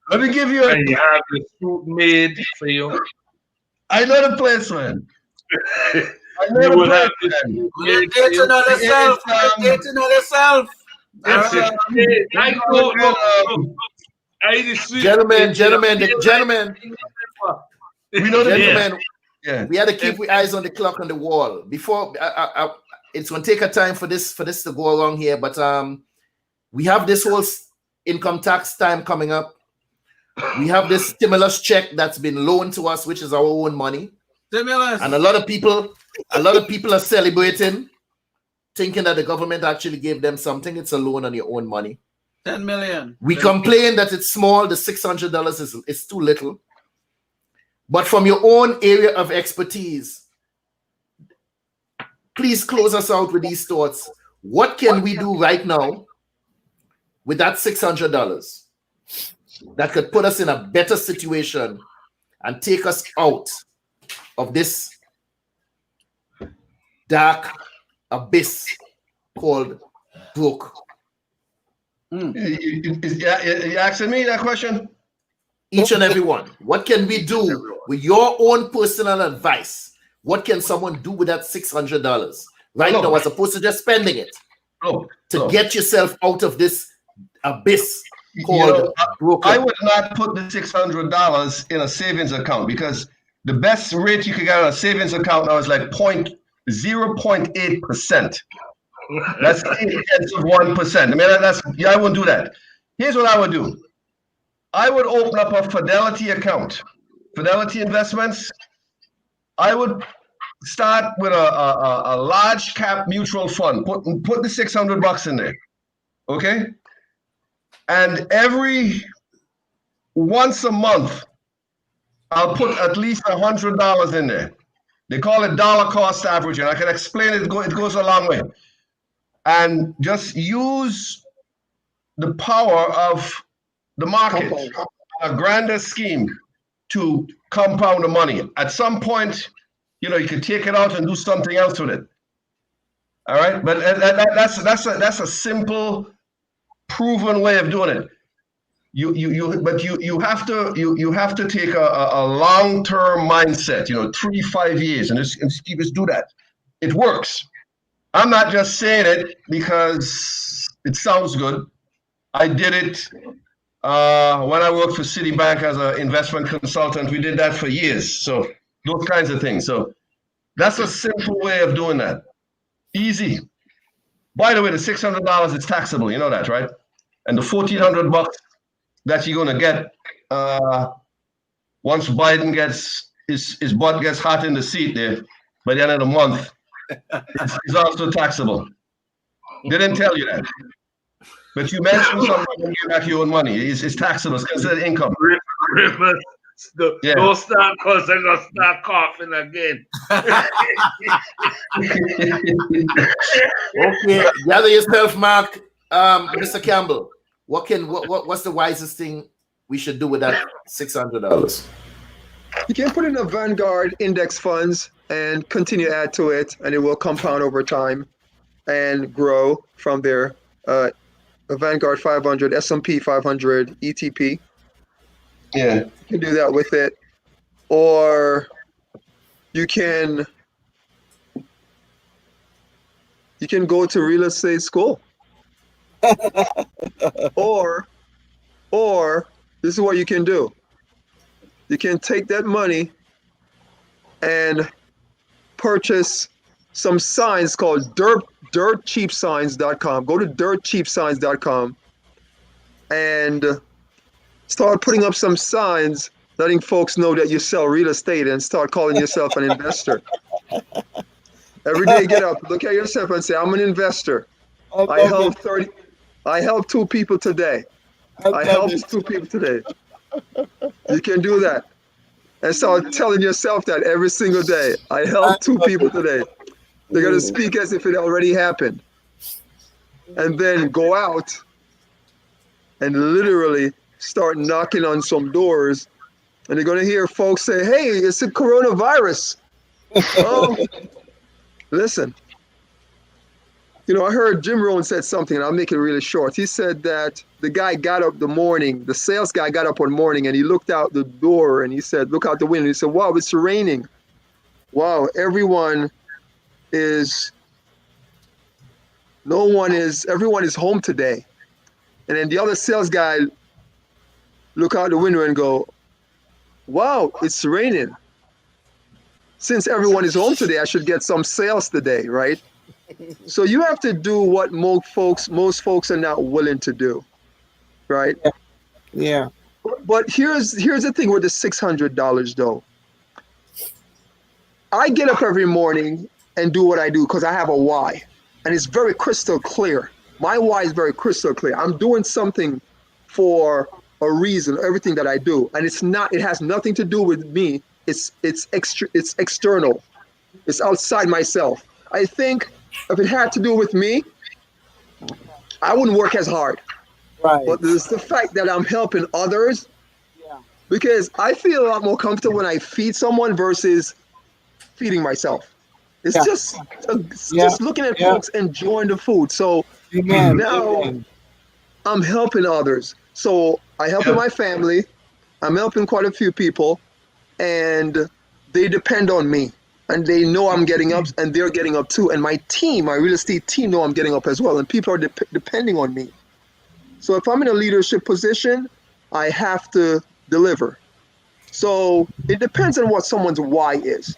let me give you and you have the suit made for you. I know the place, man. I know You would have the place, man. You're dating on yourself. You're dating on yourself. Gentlemen. We know the Gentlemen, yeah. we had to keep our eyes on the clock on the wall. Before it's gonna take a time for this to go along here, but we have this whole income tax time coming up. We have this stimulus check that's been loaned to us, which is our own money. Stimulus. And a lot of people are celebrating, thinking that the government actually gave them something. It's a loan on your own money. 10 million. We complain that it's small. The $600 is too little. But from your own area of expertise, please close us out with these thoughts. What can we do right now with that $600 that could put us in a better situation and take us out of this dark abyss called broke? You asking me that question? Each and every one. What can we do with your own personal advice? What can someone do with that $600 right now, as opposed to just spending it to get yourself out of this abyss called broken? I would not put the $600 in a savings account, because the best rate you could get on a savings account now is like 0.8%. That's 1%. I mean, I wouldn't do that. Here's what I would do. I would open up a Fidelity account, Fidelity Investments. I would start with a large cap mutual fund. Put the $600 in there, okay? And once a month, I'll put at least $100 in there. They call it dollar cost averaging. I can explain it. It goes a long way. And just use the power of the market, a grander scheme, to compound the money. At some point, you can take it out and do something else with it. All right, but that's a simple, proven way of doing it. You have to take a long-term mindset. 3-5 years, and just do that. It works. I'm not just saying it because it sounds good. I did it when I worked for Citibank as an investment consultant. We did that for years. So those kinds of things. So that's a simple way of doing that. Easy. By the way, the $600 is taxable. You know that, right? And the $1,400 that you're gonna get once Biden gets his butt gets hot in the seat there by the end of the month. It's also taxable. They didn't tell you that. But you mentioned something when you get back your own money. It's taxable. It's considered income. Don't start because I'm going to start coughing again. Okay, gather yourself, Mark. Mr. Campbell, what's the wisest thing we should do with that $600? You can put in a Vanguard index funds and continue to add to it, and it will compound over time and grow from there. A Vanguard 500, S&P 500, ETP. Yeah. You can do that with it. Or you can go to real estate school. or this is what you can do. You can take that money and purchase some signs called dirtcheapsigns.com. Go to dirtcheapsigns.com and start putting up some signs letting folks know that you sell real estate and start calling yourself an investor. Every day get up, look at yourself and say, I'm an investor. I helped 2 people today. I helped 2 people today. You can do that. And start telling yourself that every single day. I helped 2 people today. They're going to speak as if it already happened. And then go out and literally start knocking on some doors. And they're going to hear folks say, hey, it's a coronavirus. Oh, listen. You know, I heard Jim Rohn said something, and I'll make it really short. He said that the guy got up the sales guy got up one morning, and he looked out the door, and he said, look out the window. He said, wow, it's raining. Wow, everyone is home today. And then the other sales guy look out the window and go, wow, it's raining. Since everyone is home today, I should get some sales today, right? So you have to do what most folks are not willing to do, right? Yeah. But here's the thing with the $600 though. I get up every morning and do what I do because I have a why, and it's very crystal clear. My why is very crystal clear. I'm doing something for a reason, everything that I do, and it has nothing to do with me. It's external. It's outside myself. I think if it had to do with me, I wouldn't work as hard. Right. But it's the fact that I'm helping others, because I feel a lot more comfortable when I feed someone versus feeding myself. It's just looking at folks enjoying the food. So now I'm helping others. So I help my family. I'm helping quite a few people, and they depend on me. And they know I'm getting up, and they're getting up too. And my team, my real estate team, know I'm getting up as well. And people are depending on me. So if I'm in a leadership position, I have to deliver. So it depends on what someone's why is.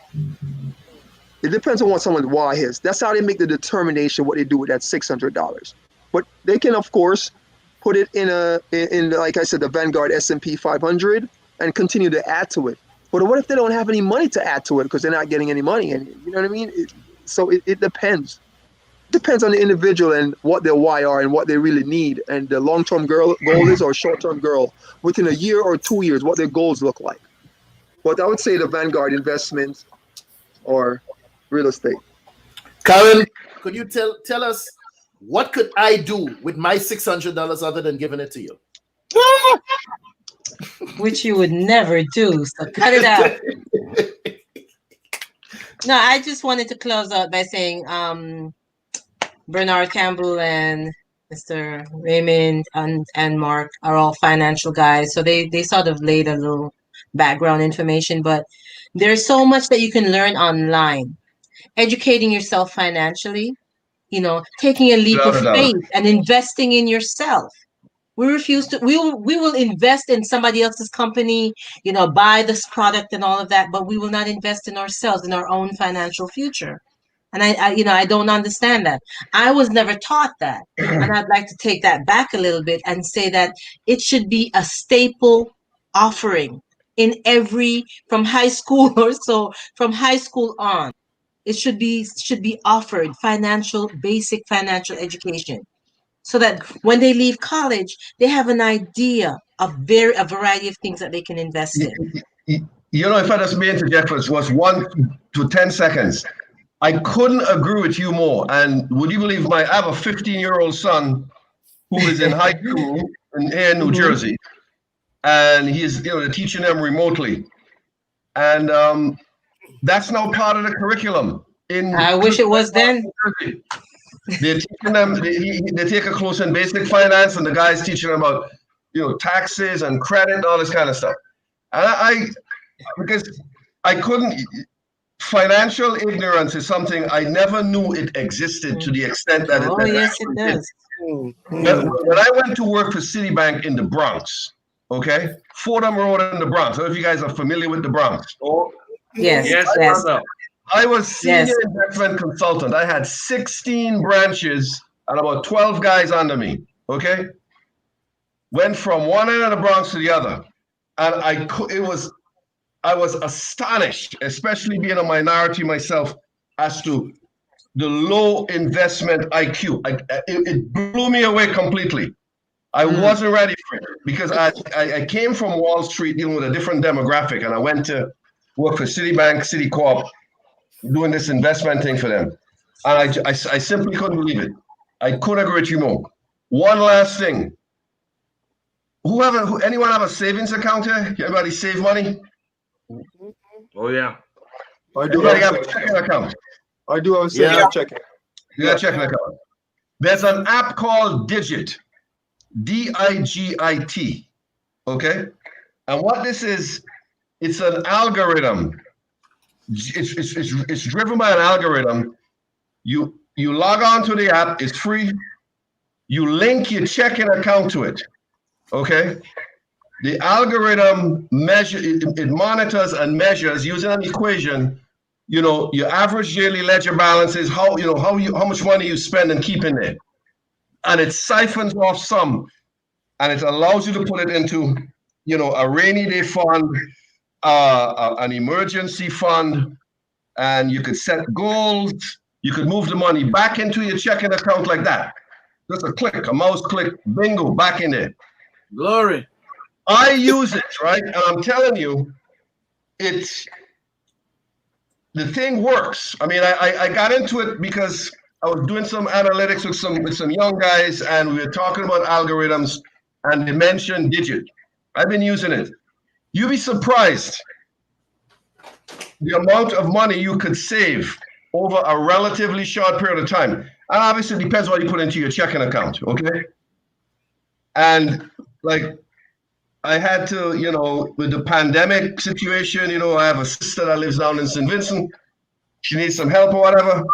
That's how they make the determination what they do with that $600. But they can, of course, put it in like I said, the Vanguard S&P 500 and continue to add to it. But what if they don't have any money to add to it because they're not getting any money? And you know what I mean? So it depends. It depends on the individual and what their why are and what they really need. And the long-term goal is, or short-term goal, within a year or 2 years, what their goals look like. But I would say the Vanguard investments or real estate. Karin, could you tell us what could I do with my $600 other than giving it to you? Which you would never do, so cut it out. No, I just wanted to close out by saying Bernard Campbell and Mr. Raymond and Mark are all financial guys, so they sort of laid a little background information, but there's so much that you can learn online. Educating yourself financially, taking a leap of faith and investing in yourself. We refuse to, we will invest in somebody else's company, buy this product and all of that, but we will not invest in ourselves, in our own financial future. And I don't understand that. I was never taught that. And I'd like to take that back a little bit and say that it should be a staple offering in from high school or so, from high school on. It should be offered basic financial education, so that when they leave college, they have an idea of a variety of things that they can invest in. You know, if I just may interject for was 1 to 10 seconds, I couldn't agree with you more. And would you believe I have a 15-year-old son who is in high school here in New Jersey, and he's they're teaching them remotely, and that's now part of the curriculum. I wish it was then. They're teaching them. They take a course in basic finance, and the guy's teaching them about taxes and credit and all this kind of stuff. And because I couldn't. Financial ignorance is something I never knew it existed to the extent that it yes, it does. When I went to work for Citibank in the Bronx, okay, Fordham Road in the Bronx. I don't know if you guys are familiar with the Bronx. Yes. I was senior investment consultant. I had 16 branches and about 12 guys under me, okay? Went from one end of the Bronx to the other. And I was astonished, especially being a minority myself, as to the low investment IQ. It blew me away completely. I wasn't ready for it because I came from Wall Street dealing with a different demographic, and I went to work for Citibank, Citicorp, doing this investment thing for them. And I simply couldn't believe it. I couldn't agree with you more. One last thing. Anyone have a savings account here? Everybody save money? Oh yeah. I do have a checking account. I do have a savings checking. You got a checking account. There's an app called Digit. DIGIT. Okay? And what this is, it's an algorithm. It's driven by an algorithm. You log on to the app, it's free. You link your checking account to it. Okay? The algorithm it monitors and measures using an equation, your average daily ledger balance is how much money you spend and keep in there. And it siphons off some, and it allows you to put it into, a rainy day fund, an emergency fund, and you could set goals. You could move the money back into your checking account like that. Just a mouse click, bingo, back in there. Glory. I use it, right? And I'm telling you, the thing works. I mean, I got into it because I was doing some analytics with some young guys, and we were talking about algorithms, and they mentioned Digit. I've been using it. You'd be surprised the amount of money you could save over a relatively short period of time. And obviously, it depends what you put into your checking account, okay? And I had to, with the pandemic situation, I have a sister that lives down in St. Vincent. She needs some help or whatever.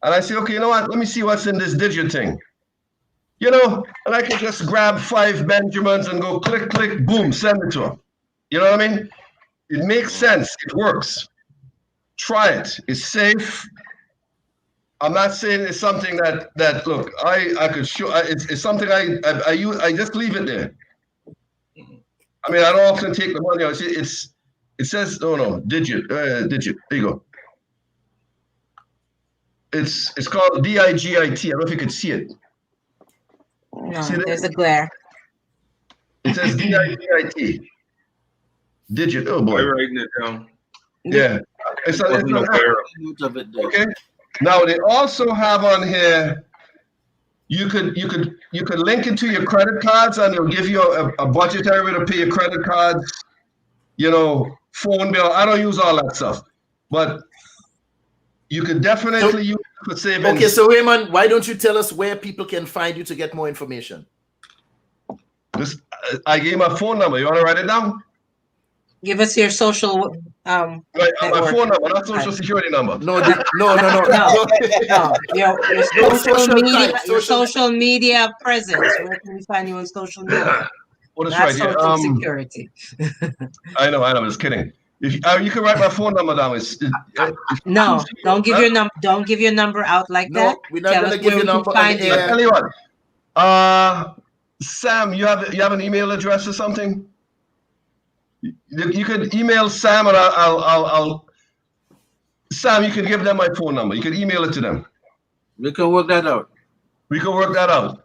And I say, okay, you know what? Let me see what's in this Digit thing. And I can just grab 5 Benjamins and go click, click, boom, send it to her. You know what I mean? It makes sense. It works. Try it. It's safe. I'm not saying it's something that look, I could show. It's something I use. I just leave it there. I mean, I don't often take the money out. It says Digit. Digit. There you go. It's called DIGIT. I don't know if you could see it. No, there's a glare. It says DIGIT. Digit. Oh boy. I'm writing it down. Yeah. It's okay. Now they also have on here. You could link it to your credit cards, and it'll give you a budgetary way to pay your credit cards, phone bill. I don't use all that stuff, but you could definitely use it for savings. Okay, so Raymond, why don't you tell us where people can find you to get more information? I gave my phone number. You want to write it down? Give us your social. My phone number, not social security number. No. Your social media presence. Where can we find you on social media? Well, that's right. Social security. I know. I'm just kidding. If you can write my phone number down. No, don't give your number. Don't give your number out like that. No, we're not Tell gonna us give where your we can number on find the you. I air. tell you what. Sam, you have an email address or something? You could email Sam, and I'll. Sam, you can give them my phone number. You can email it to them. We can work that out. We can work that out.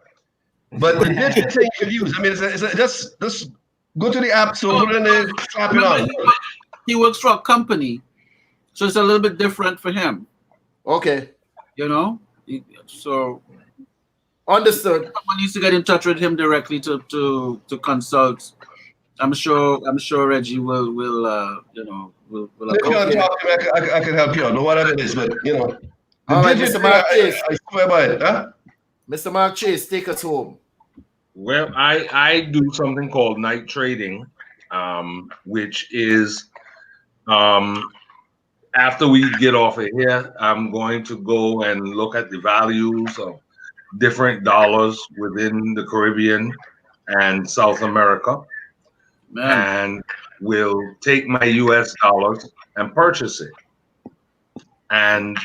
But the digital thing you could use. I mean, just go to the app, so put it in there, slap it on. He works for a company, so it's a little bit different for him. Okay. You know, so Understood. someone needs to get in touch with him directly to consult. I'm sure Reggie will If you want to talk to me, I can help you out, whatever it is. But the All right, digital Mr. thing, Mark Chase. I swear by it, huh? Mr. Mark Chase, take us home. Well, I do something called night trading, which is after we get off of here, I'm going to go and look at the values of different dollars within the Caribbean and South America, and will take my US dollars and purchase it. And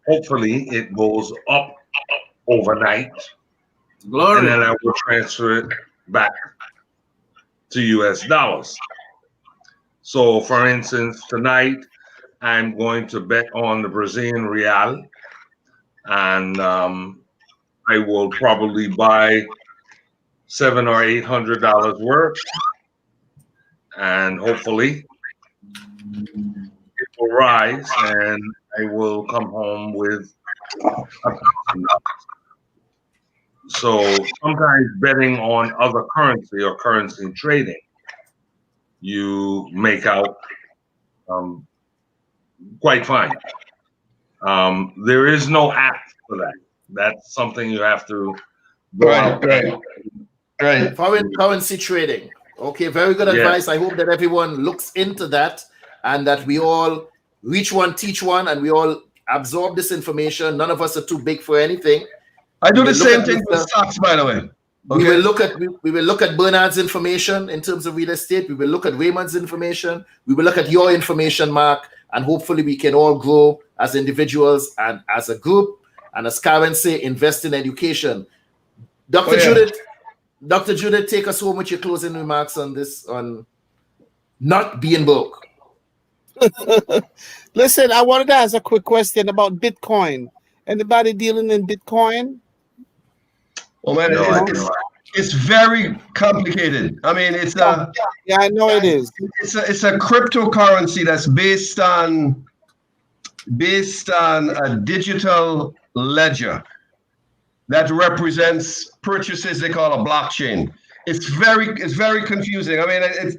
hopefully it goes up overnight. Glory. And then I will transfer it back to US dollars. So for instance, tonight I'm going to bet on the Brazilian real, and I will probably buy $700 or $800 worth, and hopefully it will rise, and I will come home with $1,000. So sometimes betting on other currency or currency trading, you make out quite fine. There is no app for that. That's something you have to go out. Right. Foreign currency trading. Okay, very good advice. I hope that everyone looks into that and that we all reach one, teach one, and we all absorb this information. None of us are too big for anything. I do the same thing with stocks, by the way. Okay. We will look at Bernard's information in terms of real estate. We will look at Raymond's information. We will look at your information, Mark, and hopefully we can all grow as individuals and as a group. And as Karin say, invest in education. Dr. Judith, take us home with your closing remarks on this, on not being broke. Listen, I wanted to ask a quick question about Bitcoin. Anybody dealing in Bitcoin? Oh man, it's very complicated. I mean, it's yeah, I know it is. It's a cryptocurrency that's based on a digital ledger that represents purchases. They call a blockchain. It's very confusing. I mean, it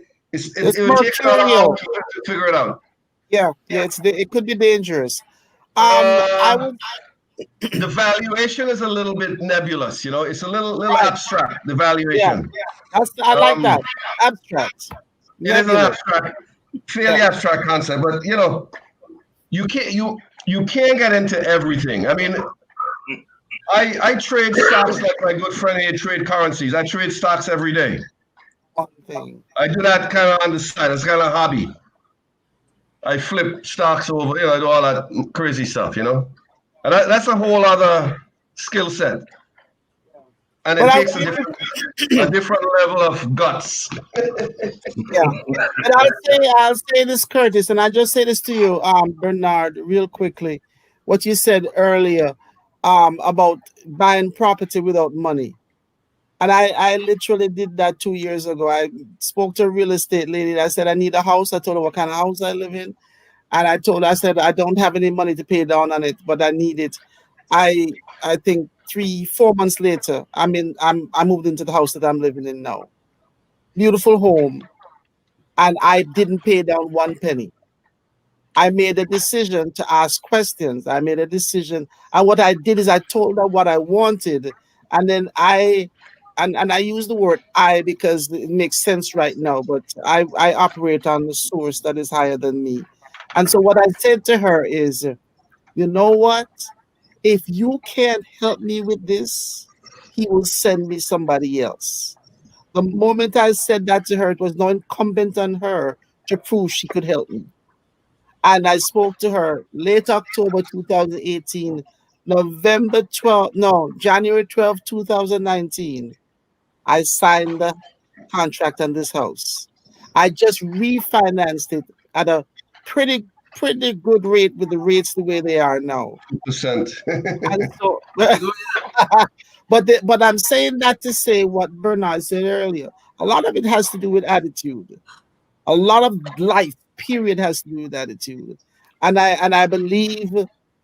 will take a while to figure it out. Yeah, it could be dangerous. The valuation is a little bit nebulous, it's a little abstract, the valuation. Yeah. I like that. Abstract. It is an abstract, fairly abstract concept, but you can't get into everything. I mean, I trade stocks like my good friend here trade currencies. I trade stocks every day. I do that kind of on the side. It's kind of a hobby. I flip stocks over, I do all that crazy stuff, And that's a whole other skill set. And it takes a different level of guts. Yeah. But I'll say this, Curtis, and I just say this to you, Bernard, real quickly. What you said earlier about buying property without money. And I literally did that 2 years ago. I spoke to a real estate lady. I said, I need a house. I told her what kind of house I live in. And I said, I don't have any money to pay down on it, but I need it. I think 3-4 months later, I moved into the house that I'm living in now. Beautiful home. And I didn't pay down one penny. I made a decision to ask questions. I made a decision. And what I did is I told her what I wanted. And then I use the word I because it makes sense right now, but I operate on the source that is higher than me. And so what I said to her is, you know what? If you can't help me with this, he will send me somebody else. The moment I said that to her, it was now incumbent on her to prove she could help me. And I spoke to her late October 2018, January 12, 2019. I signed the contract on this house. I just refinanced it at a pretty good rate with the rates the way they are now. 2%. And so, but I'm saying that to say what Bernard said earlier. A lot of it has to do with attitude. A lot of life, period, has to do with attitude. And I believe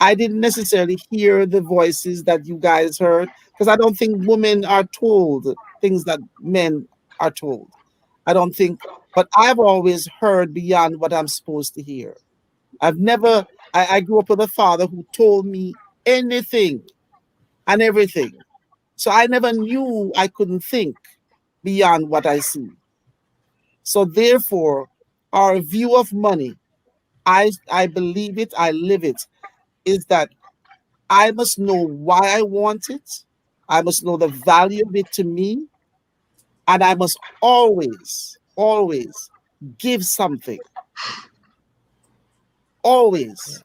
I didn't necessarily hear the voices that you guys heard, because I don't think women are told things that men are told. I don't think, but I've always heard beyond what I'm supposed to hear. I grew up with a father who told me anything and everything. So I never knew I couldn't think beyond what I see. So therefore, our view of money, I believe it, I live it, is that I must know why I want it. I must know the value of it to me. And I must always give something. Always.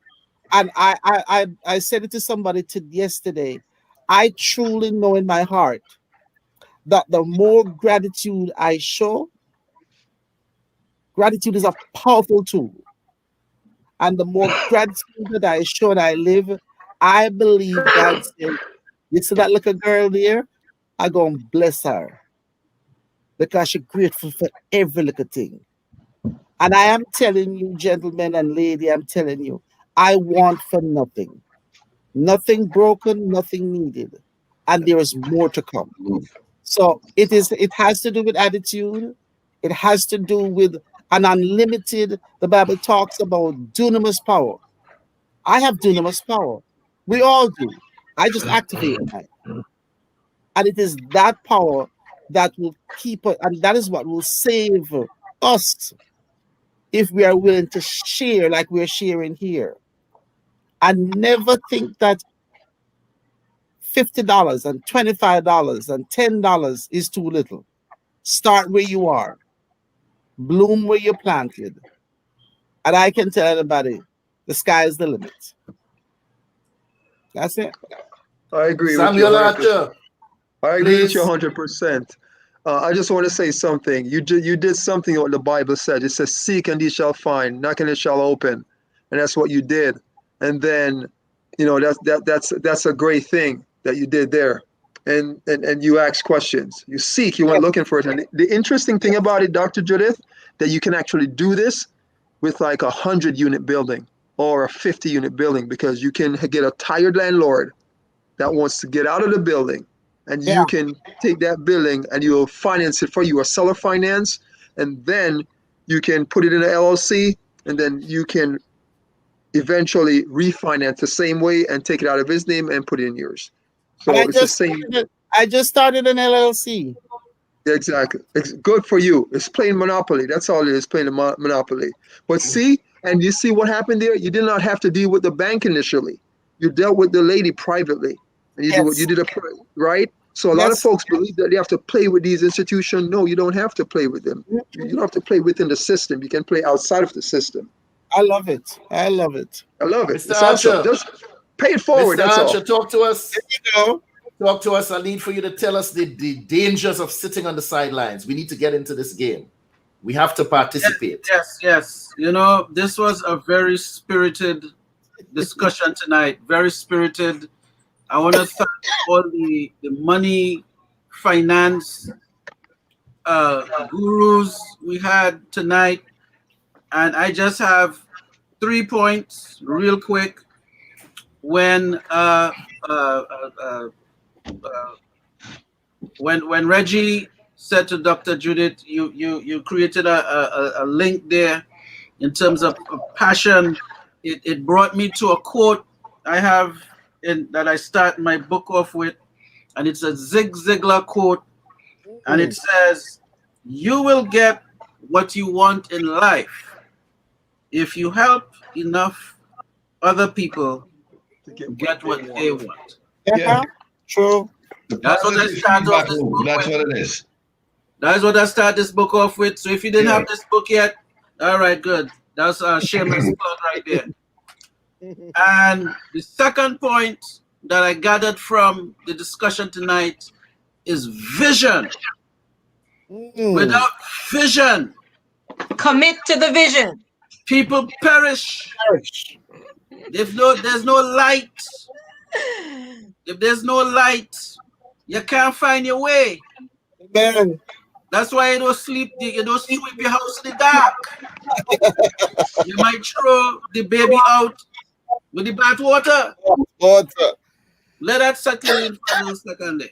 And I said it to somebody yesterday. I truly know in my heart that the more gratitude I show, gratitude is a powerful tool. And the more gratitude that I show and I live, I believe God said, you see that little girl there? I'm going to bless her. Because she's grateful for every little thing. And I am telling you, gentlemen and lady, I'm telling you, I want for nothing. Nothing broken, nothing needed. And there is more to come. So it has to do with attitude. It has to do with an unlimited, the Bible talks about dunamis power. I have dunamis power. We all do. I just activate mine. And it is that power that will keep us, and that is what will save us if we are willing to share like we're sharing here. And never think that $50 and $25 and $10 is too little. Start where you are. Bloom where you're planted. And I can tell anybody, the sky is the limit. That's it. I agree Samuel with you. Archer. I agree with you Please. 100%. I just want to say something. You did something what the Bible said. It says, "Seek and ye shall find; knock and it shall open," and that's what you did. And then, that's a great thing that you did there. And you asked questions. You seek. You went looking for it. And the interesting thing about it, Dr. Judith, that you can actually do this with like 100-unit building or a 50-unit building, because you can get a tired landlord that wants to get out of the building. And you can take that building and you'll finance it for you, a seller finance, and then you can put it in an LLC, and then you can eventually refinance the same way and take it out of his name and put it in yours. So it's the same. I just started an LLC. Exactly. It's good for you. It's playing Monopoly. That's all it is, playing a Monopoly. But see, and you see what happened there? You did not have to deal with the bank initially. You dealt with the lady privately. And you did right? So a lot of folks believe that they have to play with these institutions. No, you don't have to play with them. You don't have to play within the system. You can play outside of the system. I love it. I love it. I love it. Mr. It's Archer. awesome. Just pay it forward. Mr. That's Archer, all. talk to us. There you go. Talk to us. I need for you to tell us the dangers of sitting on the sidelines. We need to get into this game. We have to participate. Yes. This was a very spirited discussion tonight. Very spirited. I want to thank all the money, finance gurus we had tonight. And I just have 3 points real quick. When Reggie said to Dr. Judith, you created a link there in terms of passion. It brought me to a quote I have that I start my book off with, and it's a Zig Ziglar quote, and it says, "You will get what you want in life if you help enough other people get what they want." Yeah. True. That's what I start off this book That's with. what it is. That's what I start this book off with. So if you didn't have this book yet, all right, good. That's a shameless plug right there. And the second point that I gathered from the discussion tonight is vision. Without vision, Commit to the vision. people perish. There's no light. If there's no light, you can't find your way. Amen. That's why you don't sweep your house in the dark. You might throw the baby out with the bath water. Let that settle in for a second there.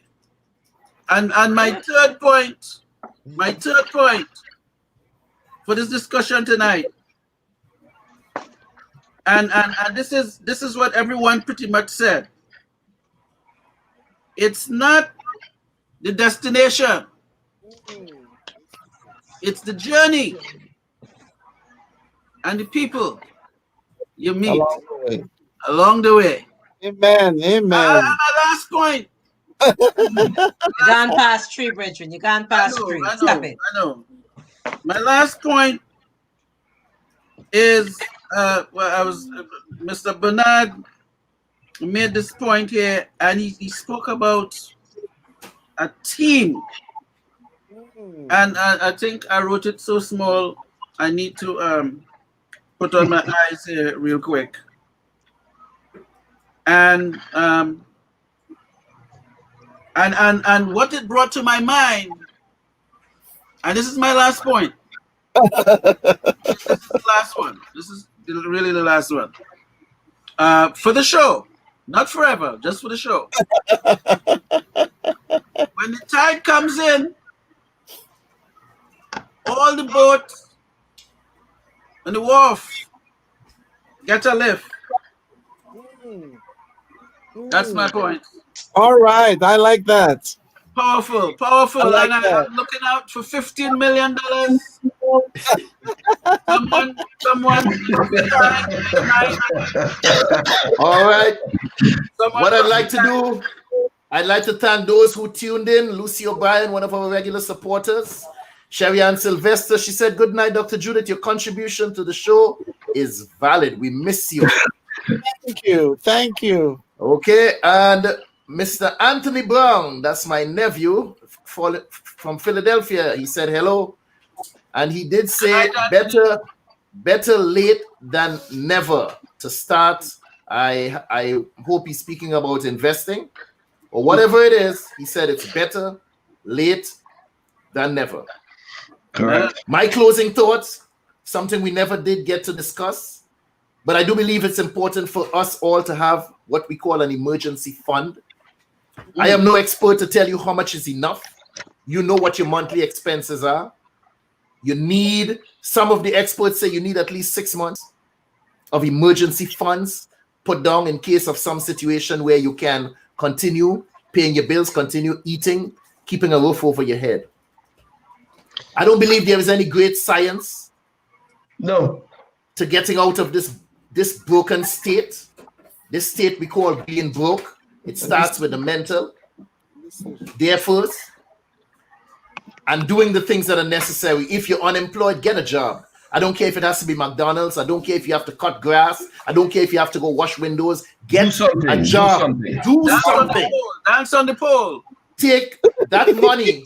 And my third point for this discussion tonight, and this is what everyone pretty much said. It's not the destination. It's the journey and the people you meet along the way. Amen. My last point. You gone past three, Bridget. You gone past three. Stop it. I know. My last point is Mr. Bernard made this point here, and he spoke about a team. And I think I wrote it so small, I need to put on my eyes here real quick. And what it brought to my mind, and this is my last point. This is the last one. This is really the last one. For the show, not forever, just for the show. When the tide comes in, all the boats on the wharf get a lift. That's my point. All right, I like that. Powerful. Like and I'm looking out for $15 million. Someone. All right. What I'd like to do, I'd like to thank those who tuned in. Lucy O'Brien, one of our regular supporters. Sherry Ann Sylvester, she said, "Good night, Dr. Judith. Your contribution to the show is valid. We miss you." Thank you. Okay, and Mr. Anthony Brown, that's my nephew from Philadelphia. He said hello, and he did say better late than never to start. I hope he's speaking about investing or whatever it is. He said it's better late than never. Correct. My closing thoughts, something we never did get to discuss, but I do believe it's important for us all to have what we call an emergency fund. I am no expert to tell you how much is enough. You know what your monthly expenses are. You need, some of the experts say you need at least 6 months of emergency funds put down in case of some situation where you can continue paying your bills, continue eating, keeping a roof over your head. I don't believe there is any great science to getting out of this broken state, this state we call being broke. It starts with the mental, there first, and doing the things that are necessary. If you're unemployed, get a job. I don't care if it has to be McDonald's. I don't care if you have to cut grass. I don't care if you have to go wash windows. Get a job. Do something. Dance on the pole. Take that money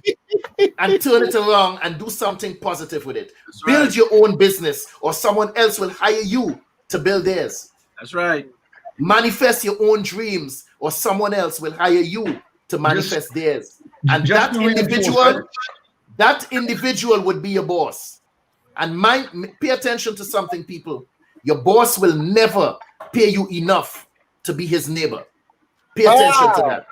and turn it around and do something positive with it. That's Build right. your own business, or someone else will hire you to build theirs. That's right. Manifest your own dreams, or someone else will hire you to manifest theirs. And that individual would be your boss. And pay attention to something, people. Your boss will never pay you enough to be his neighbor. Pay attention to that.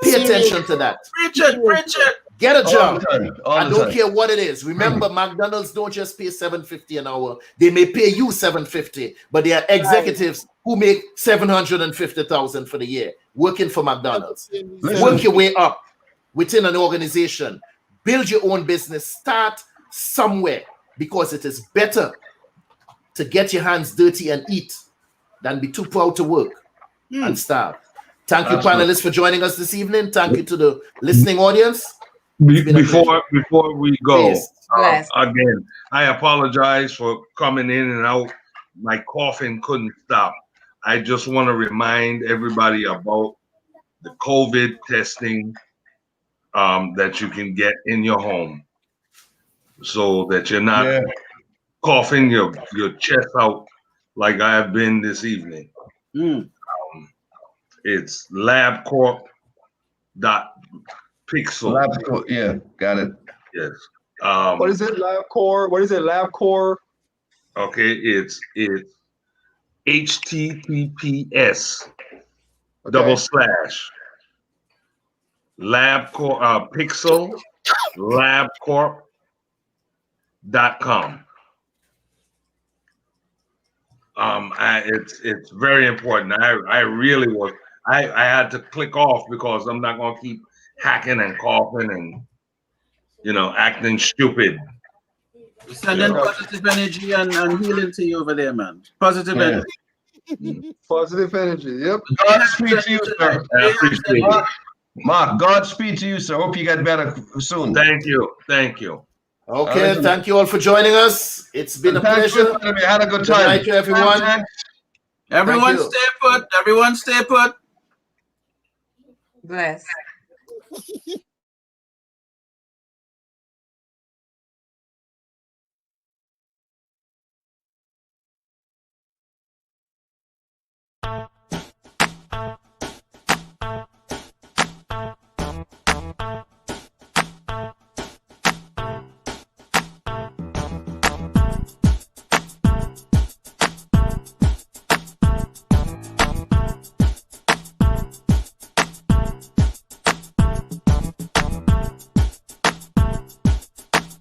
Pay attention to that. Preach it. Get a job. I don't care what it is. Remember, McDonald's don't just pay $7.50 an hour. They may pay you $7.50, but they are executives who make $750,000 for the year working for McDonald's. Work your way up within an organization. Build your own business. Start somewhere, because it is better to get your hands dirty and eat than be too proud to work and starve. Thank you, panelists, for joining us this evening. Thank you to the listening audience. Before we go, Please. Bless. Again, I apologize for coming in and out. My coughing couldn't stop. I just want to remind everybody about the COVID testing that you can get in your home, so that you're not coughing your chest out like I have been this evening. It's labcorp.pixel. LabCorp, yeah, got it. Yes. What is it, LabCorp? What is it, LabCorp? Okay, it's HTTPS / LabCorp Pixel labcorp.com. It's very important. I really was. I had to click off because I'm not gonna keep hacking and coughing and acting stupid. Sending positive energy and healing to you over there, man. Positive energy. Positive energy. Yep. Godspeed to you, sir. I appreciate it. Mark, Godspeed to you, sir. Hope you get better soon. Thank you. Thank you. Okay, thank you all for joining us. It's been a pleasure. We had a good Good time. night to everyone. Everyone Thank you. stay put. Everyone stay put. Bless.